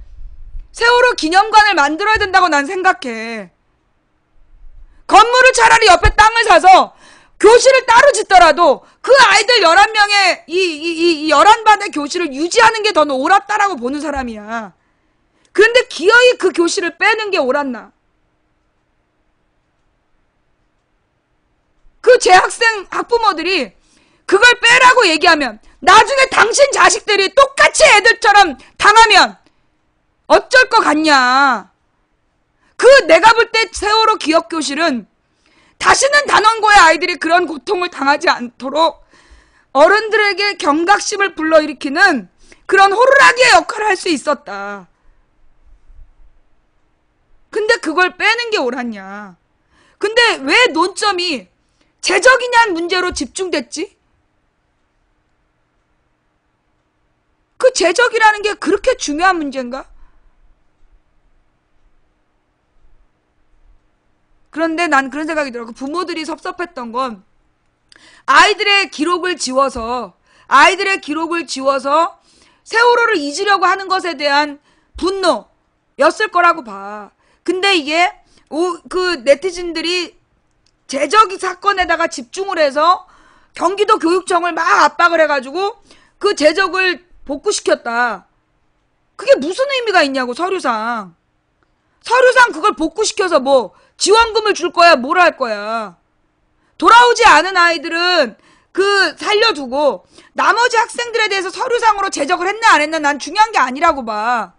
세월호 기념관을 만들어야 된다고 난 생각해. 건물을 차라리 옆에 땅을 사서 교실을 따로 짓더라도 그 아이들 11명의 이 11반의 교실을 유지하는 게 더 옳았다라고 보는 사람이야. 그런데 기어이 그 교실을 빼는 게 옳았나? 그 재학생 학부모들이 그걸 빼라고 얘기하면 나중에 당신 자식들이 똑같이 애들처럼 당하면 어쩔 것 같냐? 내가 볼 때 세월호 기억교실은 다시는 단원고의 아이들이 그런 고통을 당하지 않도록 어른들에게 경각심을 불러일으키는 그런 호루라기의 역할을 할 수 있었다. 근데 그걸 빼는 게 옳았냐? 근데 왜 논점이 재적이냐는 문제로 집중됐지? 그 재적이라는 게 그렇게 중요한 문제인가? 그런데 난 그런 생각이 들어. 부모들이 섭섭했던 건 아이들의 기록을 지워서 세월호를 잊으려고 하는 것에 대한 분노였을 거라고 봐. 근데 이게 그 네티즌들이 재적 사건에다가 집중을 해서 경기도 교육청을 막 압박을 해가지고 그 재적을 복구시켰다. 그게 무슨 의미가 있냐고. 서류상 그걸 복구시켜서 뭐 지원금을 줄 거야, 뭘 할 거야. 돌아오지 않은 아이들은 그 살려두고 나머지 학생들에 대해서 서류상으로 제적을 했나 안 했나 난 중요한 게 아니라고 봐.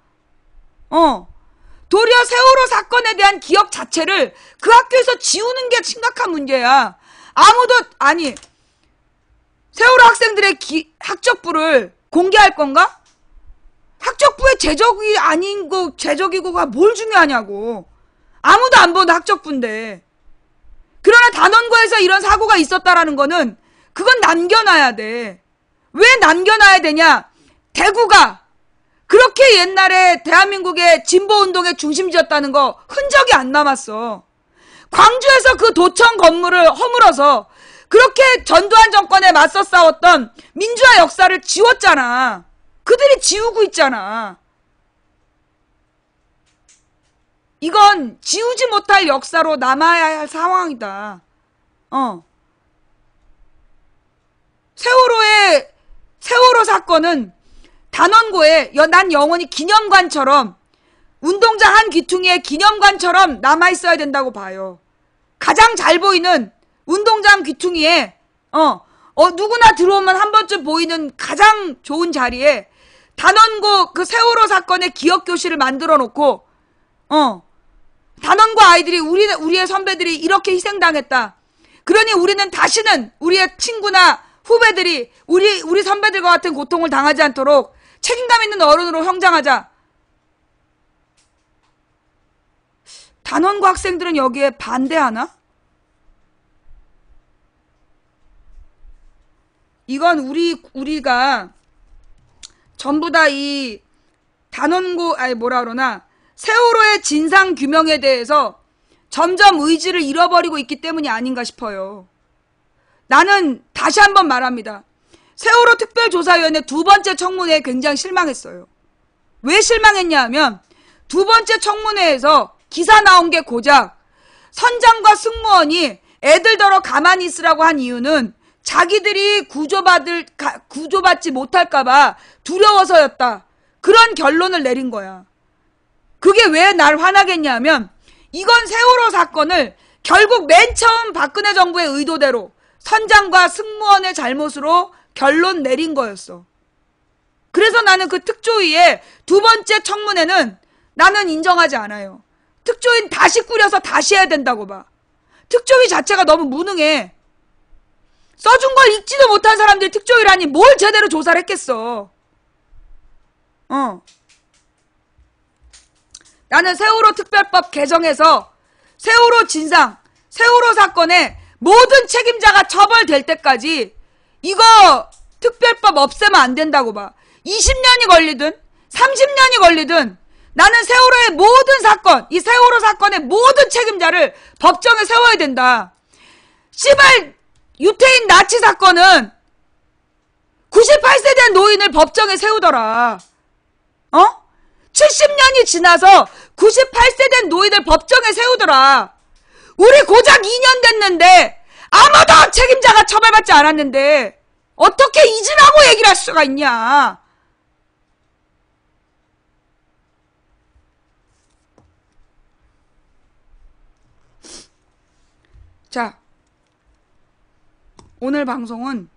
도리어 세월호 사건에 대한 기억 자체를 그 학교에서 지우는 게 심각한 문제야. 세월호 학생들의 학적부를 공개할 건가? 학적부에 제적이 아닌 거, 제적이고가 뭘 중요하냐고. 아무도 안 본 학적부인데. 그러나 단원고에서 이런 사고가 있었다라는 거는 그건 남겨놔야 돼. 왜 남겨놔야 되냐? 대구가 그렇게 옛날에 대한민국의 진보운동의 중심지였다는 거 흔적이 안 남았어. 광주에서 그 도청 건물을 허물어서 그렇게 전두환 정권에 맞서 싸웠던 민주화 역사를 지웠잖아. 그들이 지우고 있잖아. 이건 지우지 못할 역사로 남아야 할 상황이다. 세월호 사건은 단원고에 난 영원히 기념관처럼, 운동장 한 귀퉁이에 기념관처럼 남아있어야 된다고 봐요. 가장 잘 보이는 운동장 귀퉁이에 누구나 들어오면 한 번쯤 보이는 가장 좋은 자리에 단원고 그 세월호 사건의 기억교실을 만들어 놓고 단원고 아이들이 우리의 선배들이 이렇게 희생당했다. 그러니 우리는 다시는 우리의 친구나 후배들이 우리 선배들과 같은 고통을 당하지 않도록 책임감 있는 어른으로 성장하자. 단원고 학생들은 여기에 반대하나? 이건 우리가 전부 다 이 단원고 세월호의 진상 규명에 대해서 점점 의지를 잃어버리고 있기 때문이 아닌가 싶어요. 나는 다시 한번 말합니다. 세월호 특별조사위원회 두 번째 청문회에 굉장히 실망했어요. 왜 실망했냐 하면 두 번째 청문회에서 기사 나온 게 고작 선장과 승무원이 애들더러 가만히 있으라고 한 이유는 자기들이 구조받지 못할까봐 두려워서였다. 그런 결론을 내린 거야. 그게 왜 날 화나겠냐 하면 이건 세월호 사건을 결국 맨 처음 박근혜 정부의 의도대로 선장과 승무원의 잘못으로 결론 내린 거였어. 그래서 나는 그 특조위의 두 번째 청문회는 나는 인정하지 않아요. 특조위는 다시 꾸려서 다시 해야 된다고 봐. 특조위 자체가 너무 무능해. 써준 걸 읽지도 못한 사람들이 특조위라니 뭘 제대로 조사를 했겠어. 나는 세월호 특별법 개정해서 세월호 진상, 세월호 사건의 모든 책임자가 처벌될 때까지 이거 특별법 없애면 안 된다고 봐. 20년이 걸리든 30년이 걸리든 나는 세월호의 모든 사건, 이 세월호 사건의 모든 책임자를 법정에 세워야 된다. 씨발 유태인 나치 사건은 98세 된 노인을 법정에 세우더라. 70년이 지나서 98세 된 노인을 법정에 세우더라. 우리 고작 2년 됐는데 아무도 책임자가 처벌받지 않았는데 어떻게 잊으라고 얘기를 할 수가 있냐. 자, 오늘 방송은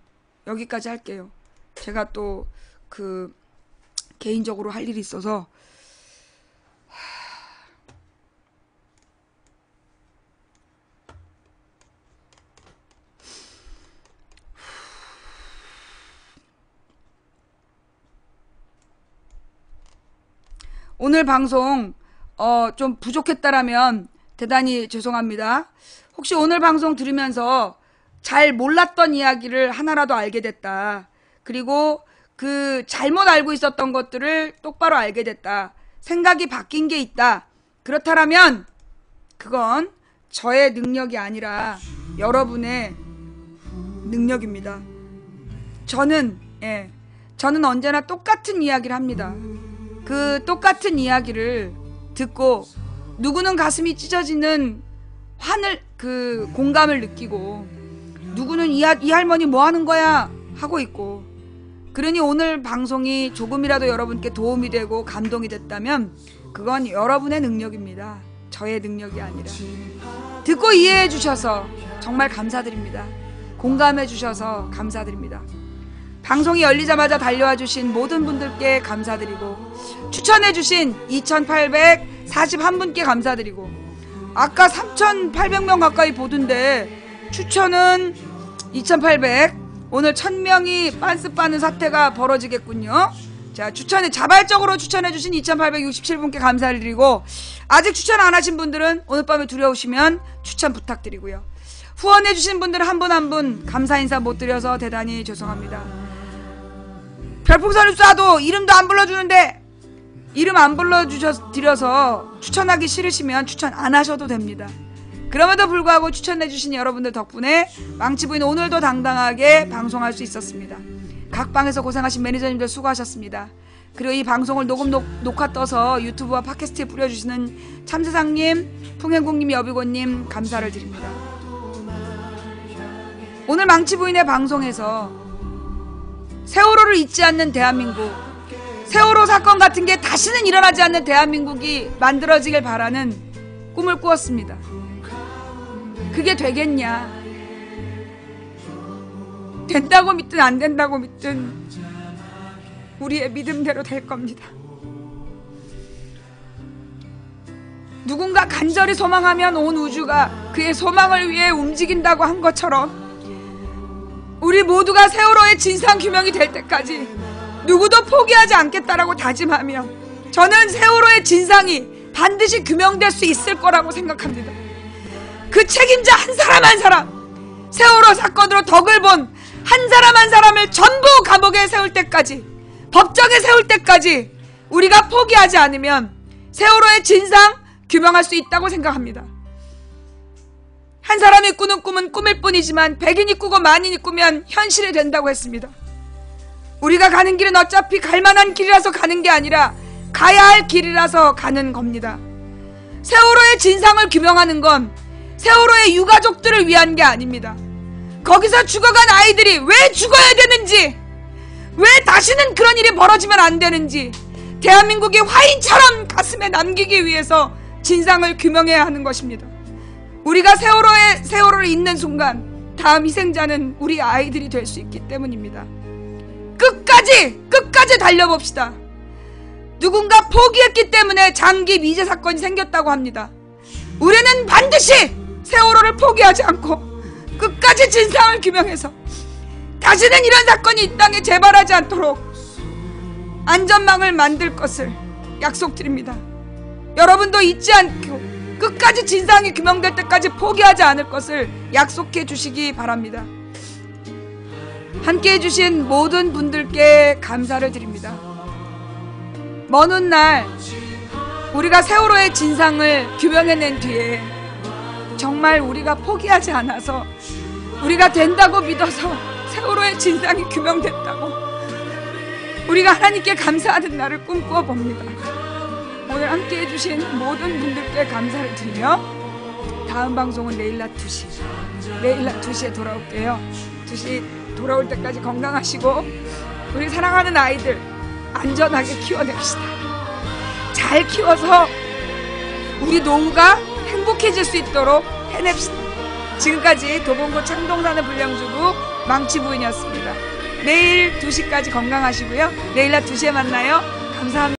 여기까지 할게요. 제가 또 개인적으로 할 일이 있어서 오늘 방송 좀 부족했다라면 대단히 죄송합니다. 혹시 오늘 방송 들으면서 잘 몰랐던 이야기를 하나라도 알게 됐다. 그리고 그 잘못 알고 있었던 것들을 똑바로 알게 됐다. 생각이 바뀐 게 있다. 그렇다면 그건 저의 능력이 아니라 여러분의 능력입니다. 저는 언제나 똑같은 이야기를 합니다. 그 똑같은 이야기를 듣고 누구는 가슴이 찢어지는 공감을 느끼고 누구는 이 할머니 뭐 하는 거야 하고 있고, 그러니 오늘 방송이 조금이라도 여러분께 도움이 되고 감동이 됐다면 그건 여러분의 능력입니다. 저의 능력이 아니라. 듣고 이해해 주셔서 정말 감사드립니다. 공감해 주셔서 감사드립니다. 방송이 열리자마자 달려와 주신 모든 분들께 감사드리고, 추천해 주신 2841분께 감사드리고, 아까 3800명 가까이 보던데 추천은 2800, 오늘 1000명이 빤스 빠는 사태가 벌어지겠군요. 자, 자발적으로 추천해 주신 2867분께 감사를 드리고, 아직 추천 안 하신 분들은 오늘 밤에 들어오시면 추천 부탁드리고요. 후원해 주신 분들 한 분 한 분 감사 인사 못 드려서 대단히 죄송합니다. 별풍선을 쏴도 이름도 안 불러주는데, 이름 안 불러드려서 추천하기 싫으시면 추천 안 하셔도 됩니다. 그럼에도 불구하고 추천해주신 여러분들 덕분에 망치부인 오늘도 당당하게 방송할 수 있었습니다. 각 방에서 고생하신 매니저님들 수고하셨습니다. 그리고 이 방송을 녹화 떠서 유튜브와 팟캐스트에 뿌려주시는 참세상님, 풍행국님, 여비고님 감사를 드립니다. 오늘 망치부인의 방송에서 세월호를 잊지 않는 대한민국, 세월호 사건 같은 게 다시는 일어나지 않는 대한민국이 만들어지길 바라는 꿈을 꾸었습니다. 그게 되겠냐? 된다고 믿든 안 된다고 믿든 우리의 믿음대로 될 겁니다. 누군가 간절히 소망하면 온 우주가 그의 소망을 위해 움직인다고 한 것처럼, 우리 모두가 세월호의 진상규명이 될 때까지 누구도 포기하지 않겠다라고 다짐하며, 저는 세월호의 진상이 반드시 규명될 수 있을 거라고 생각합니다. 그 책임자 한 사람 한 사람, 세월호 사건으로 덕을 본 한 사람 한 사람을 전부 감옥에 세울 때까지, 법정에 세울 때까지 우리가 포기하지 않으면 세월호의 진상 규명할 수 있다고 생각합니다. 한 사람이 꾸는 꿈은 꿈일 뿐이지만 100인이 꾸고 만인이 꾸면 현실이 된다고 했습니다. 우리가 가는 길은 어차피 갈만한 길이라서 가는 게 아니라 가야 할 길이라서 가는 겁니다. 세월호의 진상을 규명하는 건 세월호의 유가족들을 위한 게 아닙니다. 거기서 죽어간 아이들이 왜 죽어야 되는지, 왜 다시는 그런 일이 벌어지면 안 되는지 대한민국이 화인처럼 가슴에 남기기 위해서 진상을 규명해야 하는 것입니다. 우리가 세월호를 잊는 순간 다음 희생자는 우리 아이들이 될 수 있기 때문입니다. 끝까지 달려봅시다. 누군가 포기했기 때문에 장기 미제 사건이 생겼다고 합니다. 우리는 반드시 세월호를 포기하지 않고 끝까지 진상을 규명해서 다시는 이런 사건이 이 땅에 재발하지 않도록 안전망을 만들 것을 약속드립니다. 여러분도 잊지 않고 끝까지 진상이 규명될 때까지 포기하지 않을 것을 약속해 주시기 바랍니다. 함께 해주신 모든 분들께 감사를 드립니다. 먼 훗날 우리가 세월호의 진상을 규명해낸 뒤에 정말 우리가 포기하지 않아서, 우리가 된다고 믿어서 세월호의 진상이 규명됐다고 우리가 하나님께 감사하는 날을 꿈꾸어 봅니다. 오늘 함께 해주신 모든 분들께 감사를 드리며 다음 방송은 내일 낮 2시. 내일 낮 2시에 돌아올게요. 2시 돌아올 때까지 건강하시고 우리 사랑하는 아이들 안전하게 키워냅시다. 잘 키워서 우리 노후가 행복해질 수 있도록 해냅시다. 지금까지 도봉구 창동사는 불량주부 망치부인이었습니다. 내일 2시까지 건강하시고요. 내일 낮 2시에 만나요. 감사합니다.